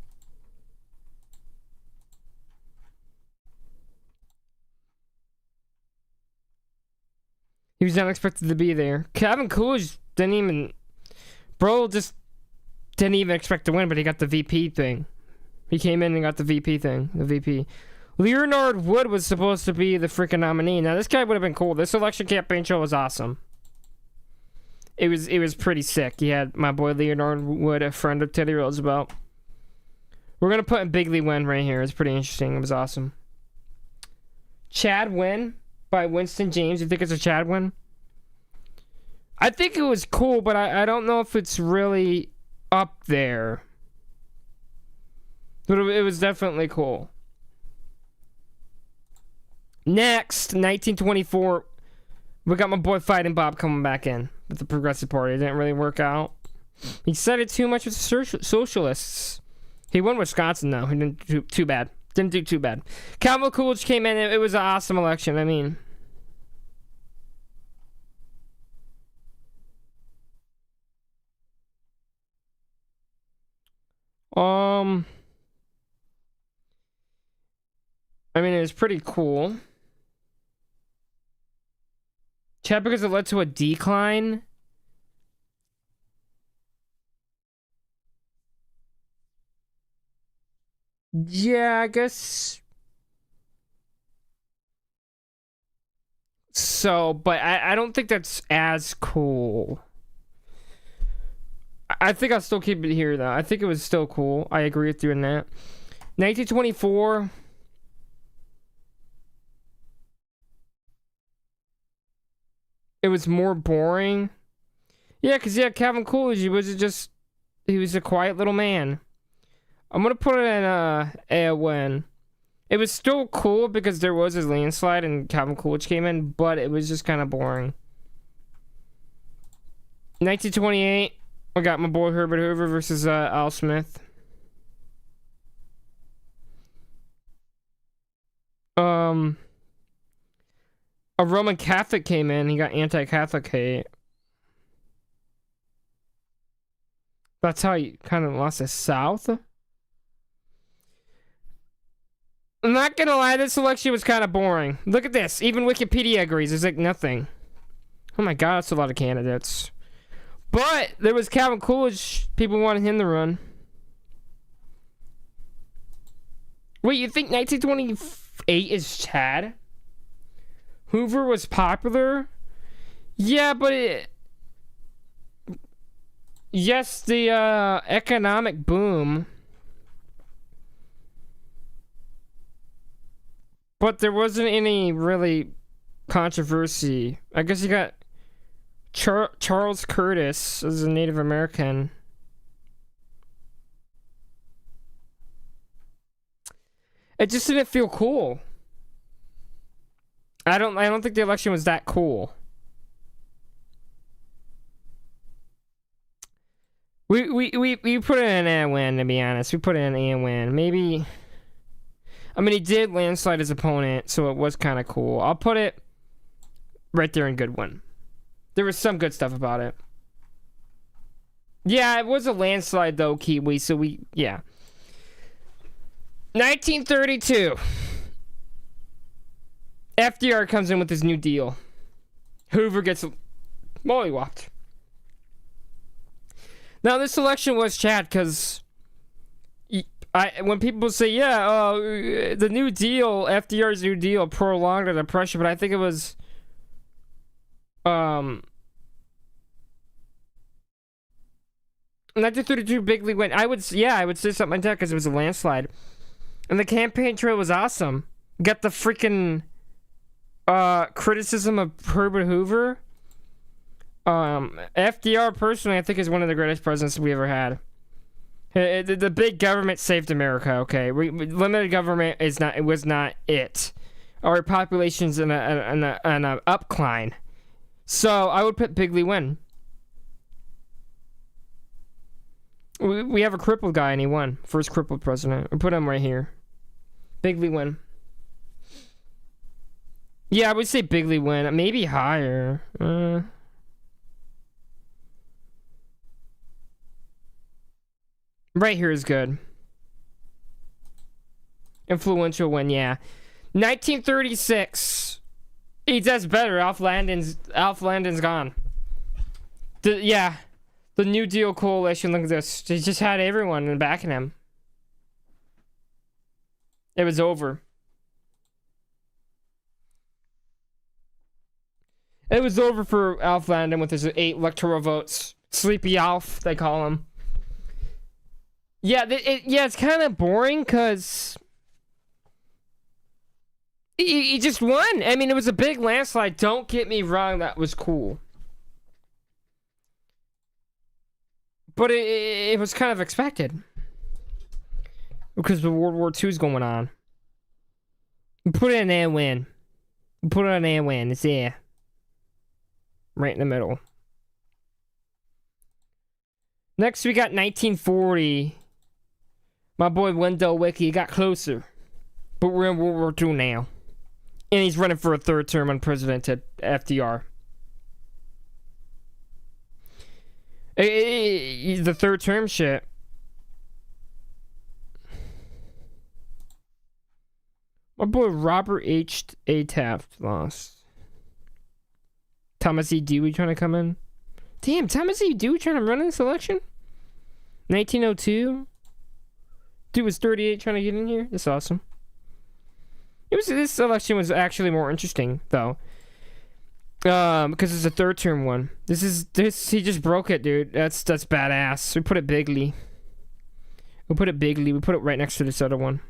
He was not expected to be there. Calvin Coolidge didn't even... Bro just didn't even expect to win, but he got the VP thing. He came in and got the VP thing. The VP. Leonard Wood was supposed to be the freaking nominee. Now, this guy would have been cool. This election campaign show was awesome. It was pretty sick. He had my boy Leonard Wood, a friend of Teddy Roosevelt. We're going to put in Bigley Win right here. It's pretty interesting. It was awesome. Chad Win by Winston James. You think it's a Chad Win? I think it was cool, but I don't know if it's really up there. But it was definitely cool. Next, 1924, we got my boy Fighting Bob coming back in with the Progressive Party. It didn't really work out. He said it too much with the socialists. He won Wisconsin, though. He didn't do too bad. Didn't do too bad. Calvin Coolidge came in. It was an awesome election. I mean... I mean, it was pretty cool. Chad, because it led to a decline. Yeah, I guess. So, but I don't think that's as cool. I think I'll still keep it here, though. I think it was still cool. I agree with you in that. 1924. It was more boring. Yeah, because, yeah, Calvin Coolidge, he was a quiet little man. I'm going to put it in a win. It was still cool because there was a landslide and Calvin Coolidge came in, but it was just kind of boring. 1928, I got my boy Herbert Hoover versus Al Smith. A Roman Catholic came in. He got anti-Catholic hate. That's how he kind of lost the South. I'm not gonna lie, this election was kind of boring. Look at this. Even Wikipedia agrees. There's like nothing. Oh my god, that's a lot of candidates. But there was Calvin Coolidge. People wanted him to run. Wait, you think 1928 is Chad? Hoover was popular? Yeah, but yes, the economic boom. But there wasn't any really controversy. I guess you got Charles Curtis as a Native American. It just didn't feel cool. I don't think the election was that cool. We put it in a win, to be honest. We put it in a win. Maybe. I mean, he did landslide his opponent, so it was kind of cool. I'll put it right there in good win. There was some good stuff about it. Yeah, it was a landslide though, Kiwi. So yeah. 1932. FDR comes in with his New Deal. Hoover gets mollywopped. Now, this election was Chad because when people say, yeah, the New Deal, FDR's New Deal prolonged the depression, but I think it was 1932 Bigley went. I would say something like that because it was a landslide. And the campaign trail was awesome. Got the freaking criticism of Herbert Hoover. FDR, personally, I think is one of the greatest presidents we ever had. The big government saved America, okay? Limited government was not it. Our population's in an upcline. So I would put Bigley win. We have a crippled guy and he won. First crippled president. We put him right here. Bigley win. Yeah, I would say Bigley win. Maybe higher. Right here is good. Influential win, yeah. 1936. He does better. Alf Landon's gone. The New Deal coalition. Look at this. They just had everyone backing him. It was over. It was over for Alf Landon with his 8 electoral votes. Sleepy Alf, they call him. Yeah, it's kind of boring because he just won. I mean, it was a big landslide. Don't get me wrong, that was cool. But it was kind of expected. Because the World War II is going on. Put it in there, win. Put it in there, win. It's there. Right in the middle. Next, we got 1940. My boy Wendell Wiki got closer. But we're in World War II now. And he's running for a 3rd term unprecedented FDR. The 3rd term shit. My boy Robert H. A. Taft lost. Thomas E. Dewey trying to come in. Damn, Thomas E. Dewey trying to run in this election? 1902? Dude was 38 trying to get in here? That's awesome. This election was actually more interesting, though. Because it's a 3rd term one. He just broke it, dude. That's badass. We put it bigly. We put it right next to this other one.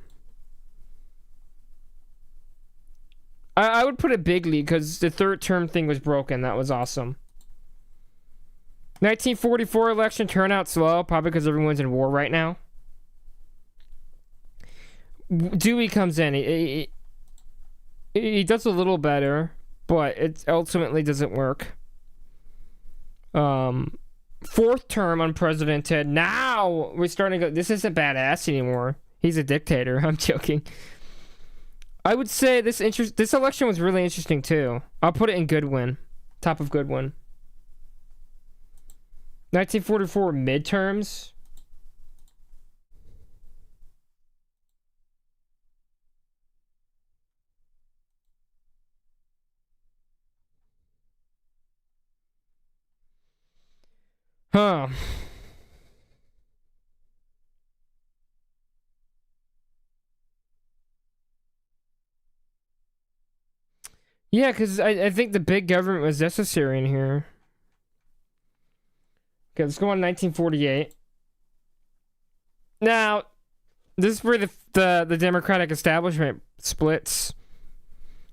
I would put it bigly because the 3rd term thing was broken. That was awesome. 1944 election turnout slow, probably because everyone's in war right now. Dewey comes in. He does a little better, but it ultimately doesn't work. 4th term unprecedented. Now we're starting to go. This isn't badass anymore. He's a dictator. I'm joking. I would say this election was really interesting too. I'll put it in Goodwin. Top of Goodwin. 1944 midterms. Huh. Yeah, because I think the big government was necessary in here. Okay, let's go on 1948. Now, this is where the Democratic establishment splits.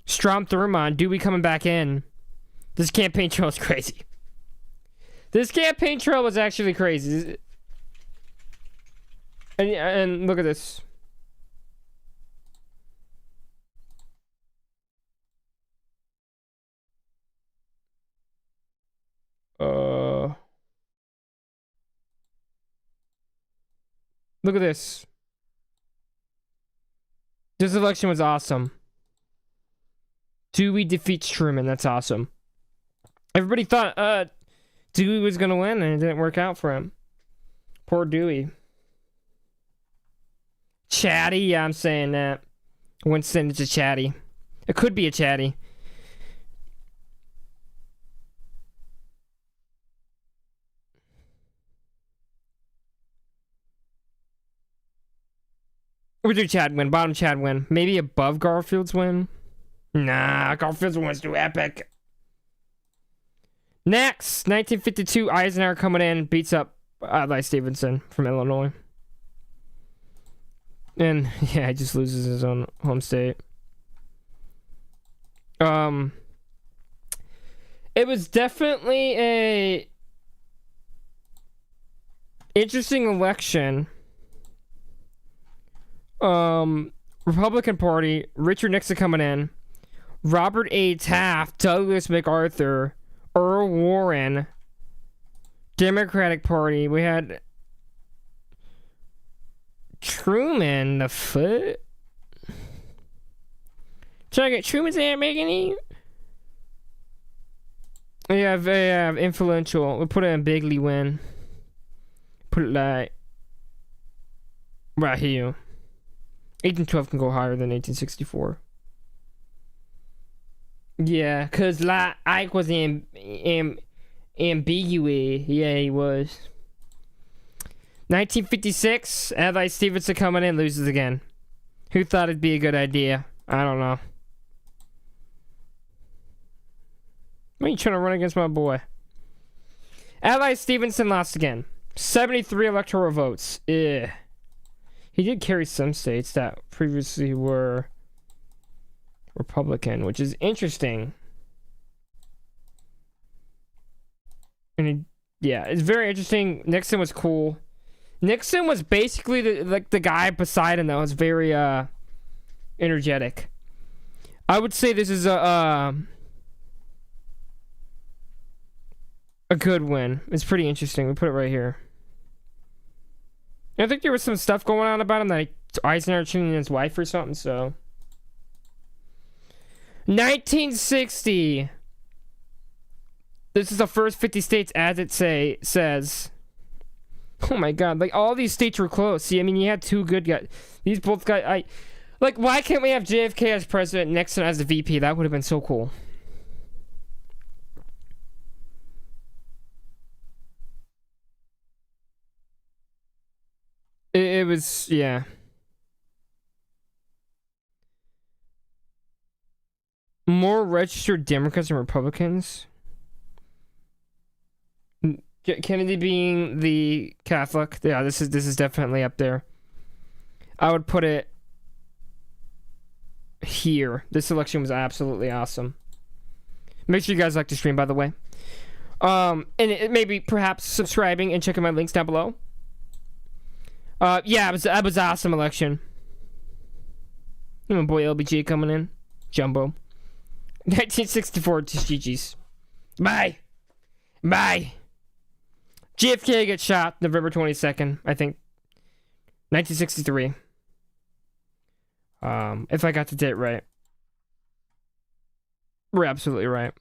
Strom Thurmond, Dewey coming back in. This campaign trail is crazy. This campaign trail was actually crazy. And look at this. Look at this. This election was awesome. Dewey defeats Truman. That's awesome. Everybody thought Dewey was gonna win, and it didn't work out for him. Poor Dewey. Chatty, yeah, I'm saying that. Winston is a chatty. It could be a chatty. We do Chad win. Bottom Chad win. Maybe above Garfield's win. Nah, Garfield's win was too epic. Next, 1952, Eisenhower coming in, beats up Adlai Stevenson from Illinois. And, yeah, he just loses his own home state. It was definitely a interesting election. Republican Party, Richard Nixon coming in, Robert A. Taft, Douglas MacArthur, Earl Warren. Democratic Party, we had Truman the foot. Trying to get Truman's there making it. Yeah, very influential. We put it in Bigly win. Put it like right here. 1812 can go higher than 1864. Yeah, because Ike was ambiguous. Yeah, he was. 1956, Adlai Stevenson coming in, loses again. Who thought it'd be a good idea? I don't know. Why are you trying to run against my boy? Adlai Stevenson lost again. 73 electoral votes. Ugh. He did carry some states that previously were Republican, which is interesting. And yeah, it's very interesting. Nixon was cool. Nixon was basically the guy beside him that was very energetic. I would say this is a good win. It's pretty interesting. We put it right here. I think there was some stuff going on about him that Eisenhower cheating his wife or something. So 1960. This is the first 50 states, as it says. Oh my god, like all these states were close. See, I mean, you had two good guys. These both guys, like, why can't we have JFK as president, Nixon as the VP? That would have been so cool. It was, yeah. More registered Democrats and Republicans. Kennedy being the Catholic. Yeah, this is definitely up there. I would put it here. This election was absolutely awesome. Make sure you guys like the stream, by the way. And maybe perhaps subscribing and checking my links down below. Yeah, it was awesome election. My boy LBJ coming in. Jumbo. 1964, just GG's. Bye. Bye. JFK gets shot November 22nd, I think. 1963. If I got the date right. We're absolutely right.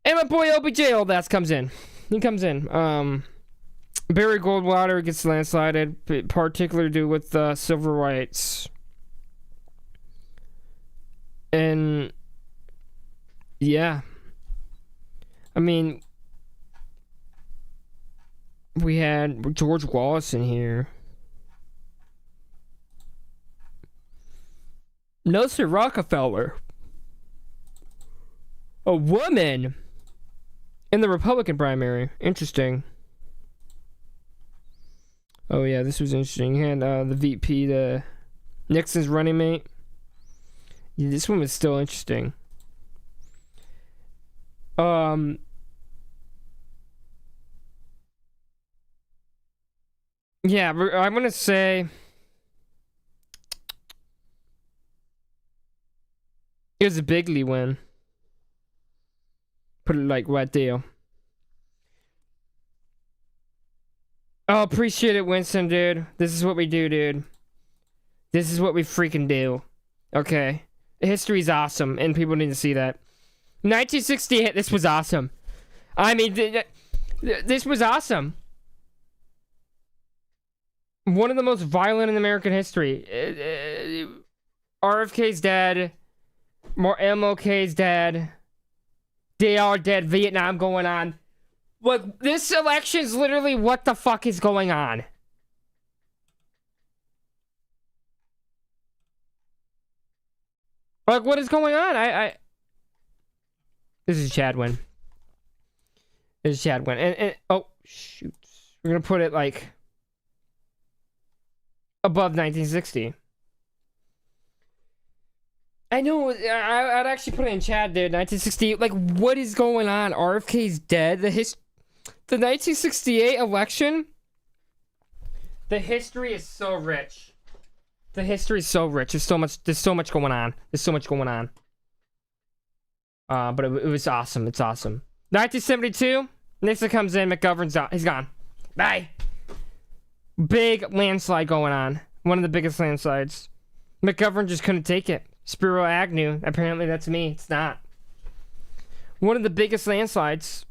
And my boy LBJ old ass comes in. He comes in. Barry Goldwater gets landslided, particularly due with civil rights. And yeah. I mean, we had George Wallace in here. Nelson Rockefeller. A woman in the Republican primary. Interesting. Oh yeah, this was interesting. He had the VP, the Nixon's running mate. Yeah, this one was still interesting. Yeah, I'm gonna say it was a bigly win. Put it like right there. Oh, appreciate it, Winston, dude. This is what we do, dude. This is what we freaking do. Okay. History's awesome, and people need to see that. 1968, this was awesome. I mean, this was awesome. One of the most violent in American history. RFK's dead. More MLK's dead. They are dead. Vietnam going on. Like, this election's literally what the fuck is going on. Like, what is going on? This is Chadwin. This is Chadwin. And oh, shoot. We're gonna put it, like, above 1960. I know, I'd actually put it in chat, dude. 1960, like, what is going on? RFK's dead. The 1968 election, the history is so rich. The history is so rich. There's so much going on. There's so much going on. But it was awesome. It's awesome. 1972, Nixon comes in, McGovern's out. He's gone. Bye. Big landslide going on. One of the biggest landslides. McGovern just couldn't take it. Spiro Agnew, apparently that's me. It's not. One of the biggest landslides.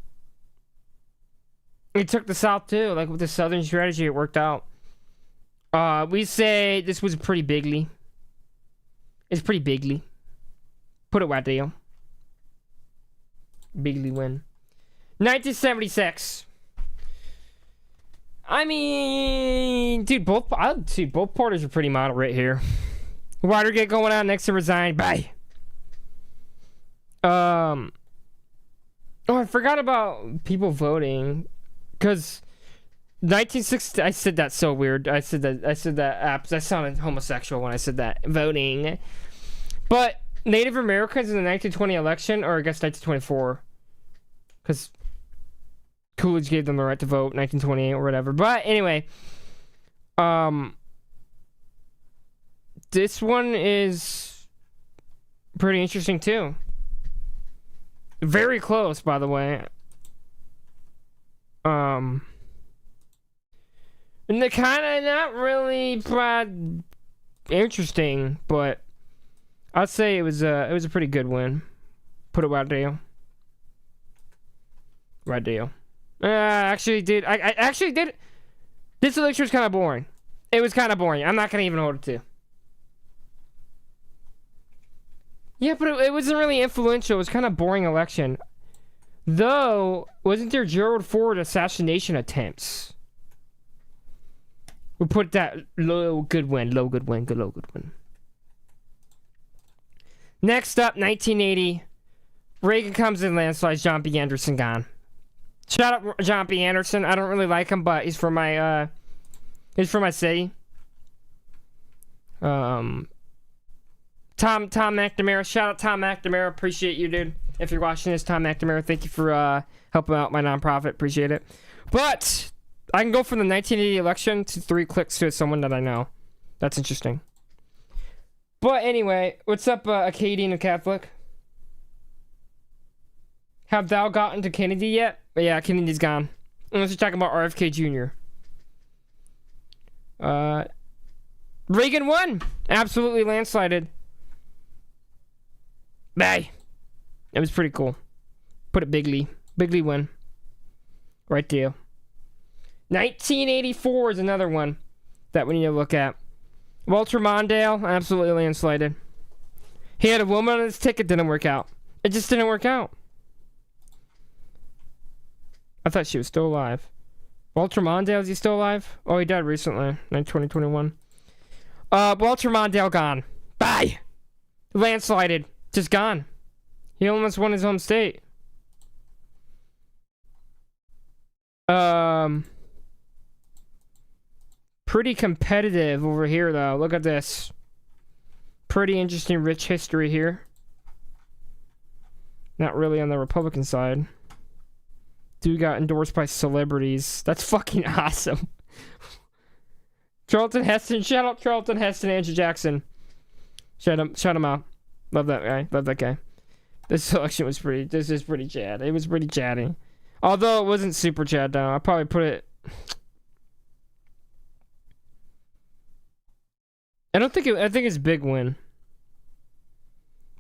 It took the South too. Like with the Southern strategy, it worked out. We say this was pretty bigly. It's pretty bigly. Put it right deal. Bigly win. 1976. I mean, dude, both parties are pretty moderate here. Watergate going out, Nixon resigned. Bye. Oh, I forgot about people voting, because 1960. I said that so weird. I said that. I sounded homosexual when I said that. Voting, but Native Americans in the 1920 election, or I guess 1924, because Coolidge gave them the right to vote, 1928 or whatever. But anyway, this one is pretty interesting too. Very close, by the way. And they're kind of not really interesting, but I'd say it was a pretty good win. Put it right deal. Right deal. Actually, dude, I actually did. This election was kind of boring. It was kind of boring. I'm not gonna even hold it to. Yeah, but it wasn't really influential. It was kind of boring election. Though, wasn't there Gerald Ford assassination attempts? We'll put that low good win. Next up, 1980. Reagan comes in, landslides, John B. Anderson gone. Shout out John B. Anderson. I don't really like him, but he's from my city. Tom McNamara. Shout out Tom McNamara. Appreciate you, dude. If you're watching this, Tom McNamara, thank you for helping out my nonprofit. Appreciate it. But I can go from the 1980 election to 3 clicks to someone that I know. That's interesting. But anyway, what's up, Acadian and Catholic? Have thou gotten to Kennedy yet? But yeah, Kennedy's gone. Unless you're talking about RFK Jr. Reagan won. Absolutely landslided. Bye. It was pretty cool. Put it bigly. Bigly win. Right there. 1984 is another one that we need to look at. Walter Mondale, absolutely landslided. He had a woman on his ticket, didn't work out. It just didn't work out. I thought she was still alive. Walter Mondale, is he still alive? Oh, he died recently, 2021. Walter Mondale gone. Bye! Landslided. Just gone. He almost won his home state. Pretty competitive over here, though. Look at this. Pretty interesting, rich history here. Not really on the Republican side. Dude got endorsed by celebrities. That's fucking awesome. Charlton Heston. Shout out Charlton Heston, Andrew Jackson. Shout him out. Love that guy. Love that guy. This selection was pretty. This is pretty Chad. It was pretty chatty. Although it wasn't super Chad, though. I probably put it. I think it's big win.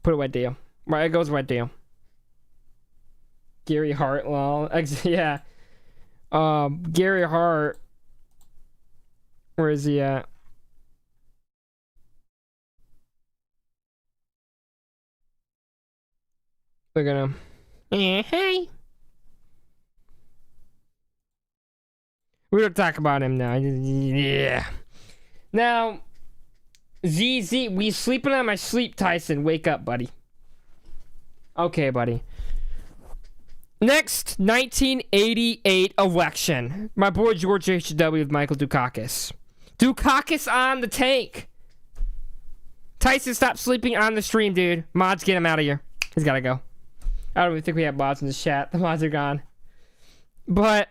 Put it white deal. Right, it goes white deal. Gary Hart, well, yeah. Gary Hart. Where is he at? Look at him. Hey. We don't talk about him now. Yeah. Now, ZZ, we sleeping on my sleep, Tyson. Wake up, buddy. Okay, buddy. Next, 1988 election. My boy George H.W. with Michael Dukakis. Dukakis on the tank. Tyson, stop sleeping on the stream, dude. Mods, get him out of here. He's gotta go. I don't even think we have mods in the chat. The mods are gone. But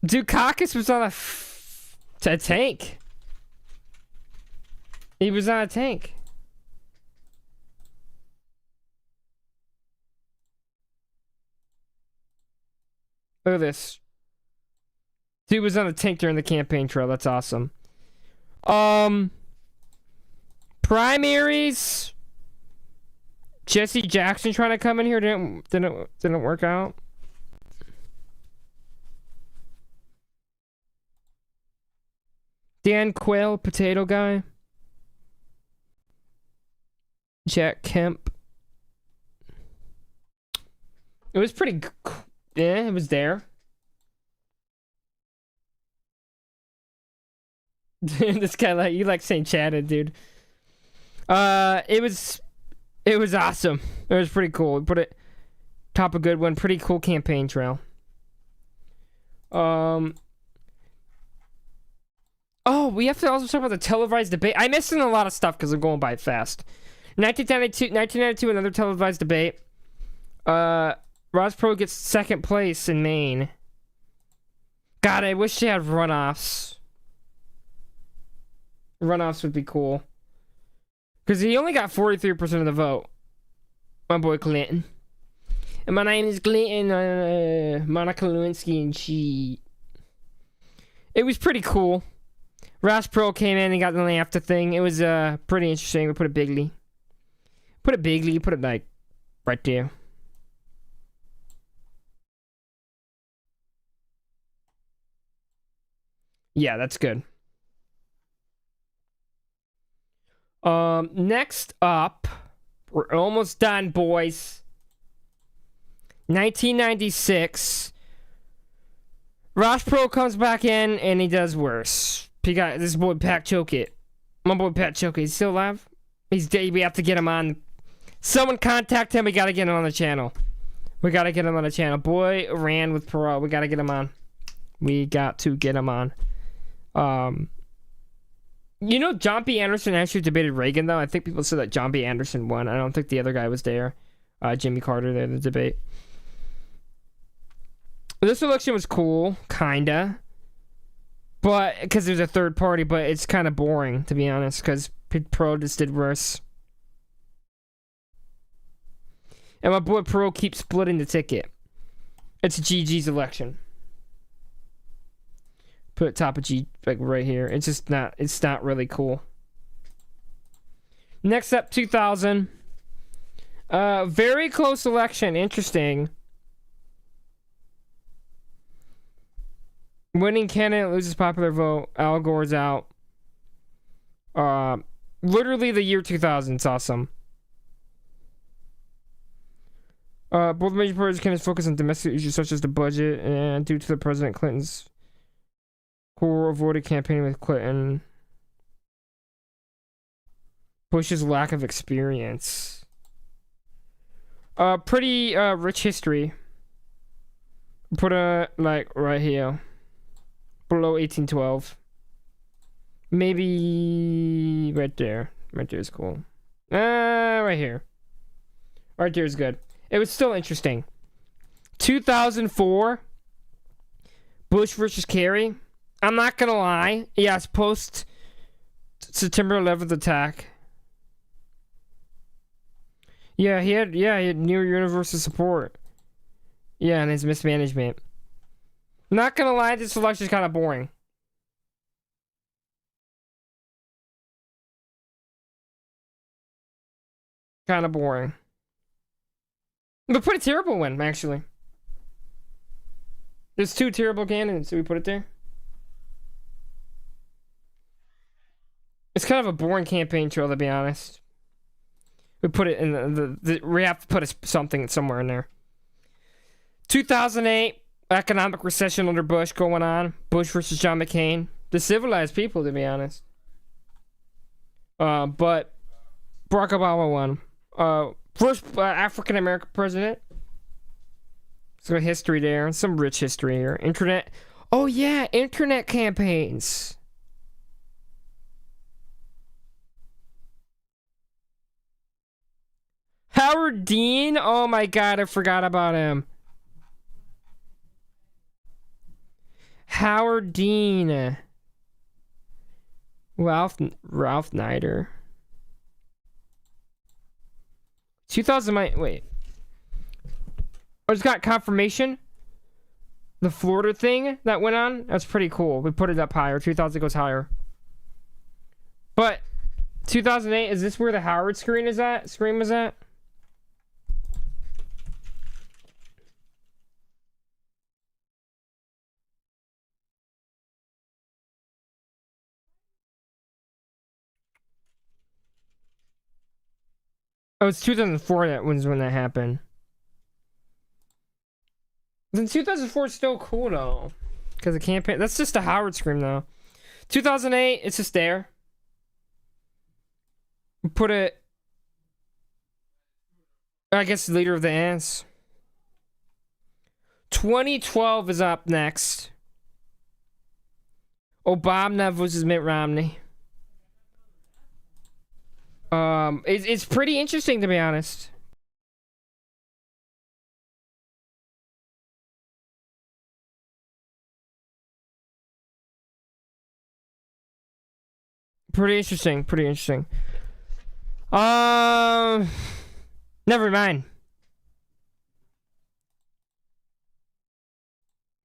Dukakis was on a tank. He was on a tank. Look at this. Dude was on a tank during the campaign trail. That's awesome. Primaries. Jesse Jackson trying to come in here didn't work out. Dan Quayle, potato guy. Jack Kemp. It was pretty. Yeah, it was there. This guy like you like saying chatted, dude. It was awesome. It was pretty cool. We put it top a good one. Pretty cool campaign trail. Oh, we have to also talk about the televised debate. I missed in a lot of stuff because I'm going by fast. 1992, another televised debate. Ross Perot gets second place in Maine. God, I wish they had runoffs. Runoffs would be cool. Because he only got 43% of the vote. My boy Clinton. And my name is Clinton, Monica Lewinsky, and she... It was pretty cool. Ross Perot came in and got the NAFTA thing. It was pretty interesting. We put it bigly. Put it like right there. Yeah, that's good. Next up, we're almost done, boys. 1996. Ross Perot comes back in and he does worse. He got this boy Pat Chokit. My boy Pat Chokit. He's still alive? He's dead. We have to get him on. Someone contact him. We gotta get him on the channel. Boy ran with Perot. We gotta get him on. We got to get him on. You know, John B. Anderson actually debated Reagan, though. I think people said that John B. Anderson won. I don't think the other guy was there. Jimmy Carter there in the debate. This election was cool, kinda. But, because there's a third party, but it's kind of boring, to be honest, because Perot just did worse. And my boy Perot keeps splitting the ticket. It's GG's election. Put it top of G, like right here. It's not really cool. Next up, 2000. Very close election. Interesting. Winning candidate loses popular vote. Al Gore's out. Literally the year 2000. It's awesome. Both major parties can focus on domestic issues such as the budget, and due to the President Clinton's Gore avoided campaigning with Clinton. Bush's lack of experience. Pretty rich history. Put a like right here. Below 1812. Maybe right there. Right there is cool. Right here. Right there is good. It was still interesting. 2004. Bush versus Kerry. I'm not gonna lie. Yes, post September 11th attack. Yeah, he had near universal support. Yeah, and his mismanagement. Not gonna lie, this election's kind of boring. Kind of boring. But pretty terrible one, actually. There's two terrible candidates. So we put it there. It's kind of a boring campaign trail, to be honest. We put it in we have to put something somewhere in there. 2008, economic recession under Bush going on. Bush versus John McCain. The civilized people, to be honest. But Barack Obama won. First African American president. Some history there. Some rich history here. Internet. Oh yeah, internet campaigns. Howard Dean? Oh my god, I forgot about him. Howard Dean. Ralph Nader. 2000, wait. I just got confirmation. The Florida thing that went on, that's pretty cool. We put it up higher. 2000 goes higher. But 2008, is this where the Howard screen is at? Scream is at? Oh, it's 2004 that was when that happened. Then 2004 is still cool though. Because the campaign, that's just a Howard scream though. 2008, it's just there. Put it, I guess, Leader of the Ants. 2012 is up next. Obama versus Mitt Romney. It's pretty interesting, to be honest. Pretty interesting. Pretty interesting. Never mind.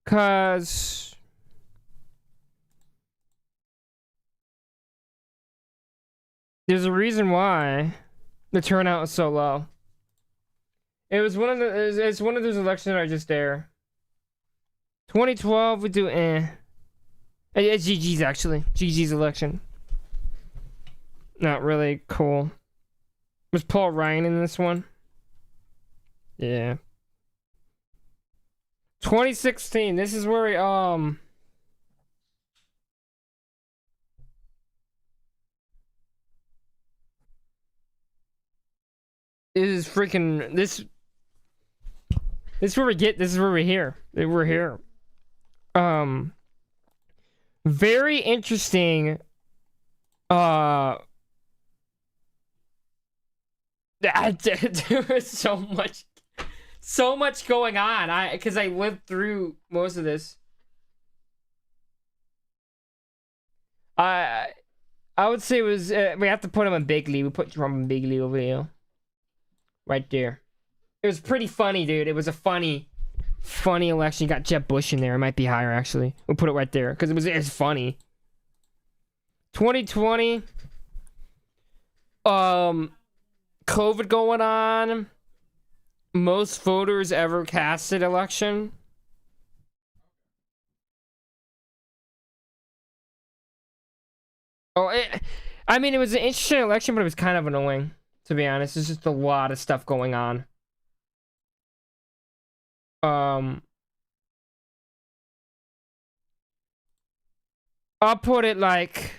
Cause there's a reason why the turnout was so low. It was one of the it's one of those elections that are just there. 2012 we do It's GG's actually. GG's election. Not really cool. Was Paul Ryan in this one? Yeah. 2016. This is where is freaking this is where we get, this is where we're here. We're here. Very interesting. There was so much going on. Because I lived through most of this. I would say it was, we have to put him in Bigley. We put Trump in Bigley over here. Right there. It was pretty funny, dude. It was a funny election. You got Jeb Bush in there. It might be higher, actually. We'll put it right there. Because it's funny. 2020. COVID going on. Most voters ever casted election. I mean, it was an interesting election, but it was kind of annoying, to be honest. There's just a lot of stuff going on. I'll put it like,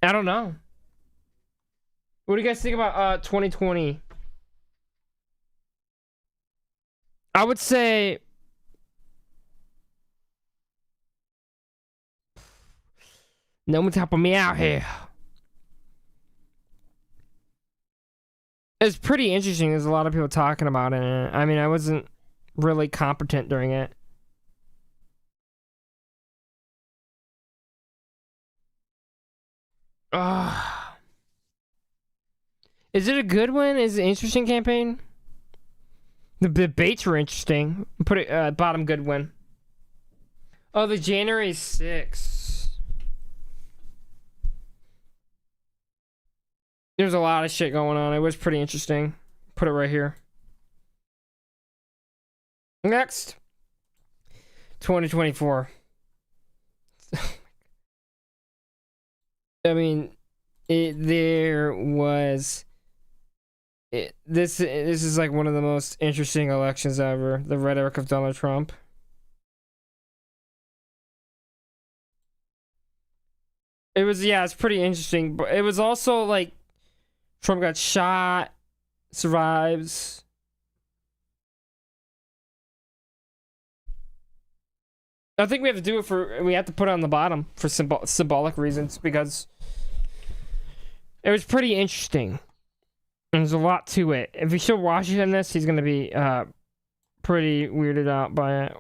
I don't know. What do you guys think about 2020? I would say no one's helping me out here. It's pretty interesting. There's a lot of people talking about it. I mean, I wasn't really competent during it. Is it a good one? Is it an interesting campaign? The debates were interesting. Put it bottom good one. Oh, the January 6th. There's a lot of shit going on. It was pretty interesting. Put it right here. Next. 2024. I mean, there was... This is like one of the most interesting elections ever. The rhetoric of Donald Trump. It was, yeah, it's pretty interesting. But it was also like Trump got shot, survives. I think we have to do it we have to put it on the bottom for symbolic reasons, because it was pretty interesting. And there's a lot to it. If we show Washington this, he's gonna be pretty weirded out by it.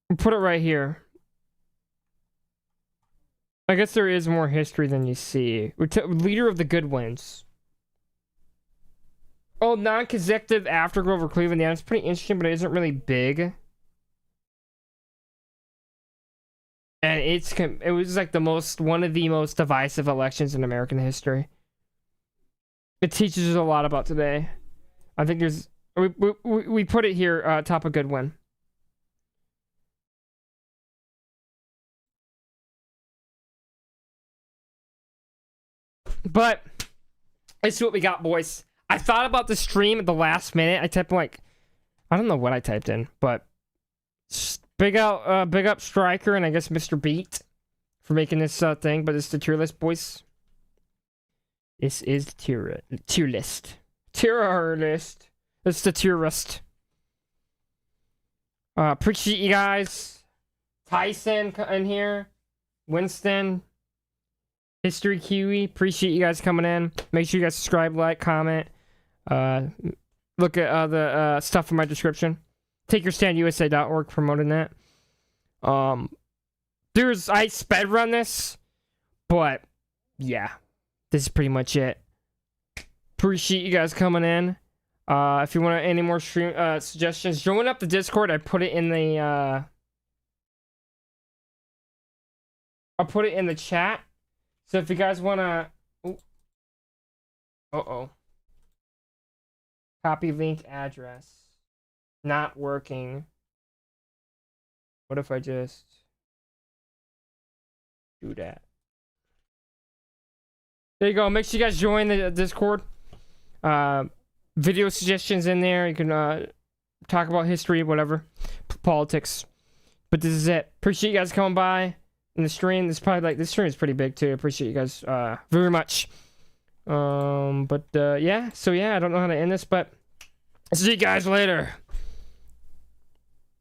We'll put it right here. I guess there is more history than you see. Leader of the Goodwins. Oh, non-consecutive after Grover Cleveland. Yeah, it's pretty interesting, but it isn't really big. And it was like one of the most divisive elections in American history. It teaches us a lot about today. I think we put it here, top of Goodwin. But let's see what we got, boys. I thought about the stream at the last minute. I typed like, I don't know what I typed in, but big up Striker and I guess Mr. Beat for making this thing. But it's the tier list, boys. This is the tier list. Tier list. It's the tier list. Appreciate you guys. Tyson in here. Winston. History Kiwi. Appreciate you guys coming in. Make sure you guys subscribe, like, comment. Look at the stuff in my description. TakeYourStandUSA.org promoting that. I sped run this, but yeah, this is pretty much it. Appreciate you guys coming in. If you want any more stream suggestions, join up the Discord. I put it in the I'll put it in the chat. So if you guys wanna, copy linked address, not working. What if I just do that? There you go. Make sure you guys join the Discord. Video suggestions in there. You can talk about history, whatever, politics. But this is it. Appreciate you guys coming by in the stream. This stream is pretty big too. Appreciate you guys very much. Yeah. So yeah, I don't know how to end this, but see you guys later.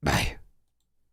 Bye.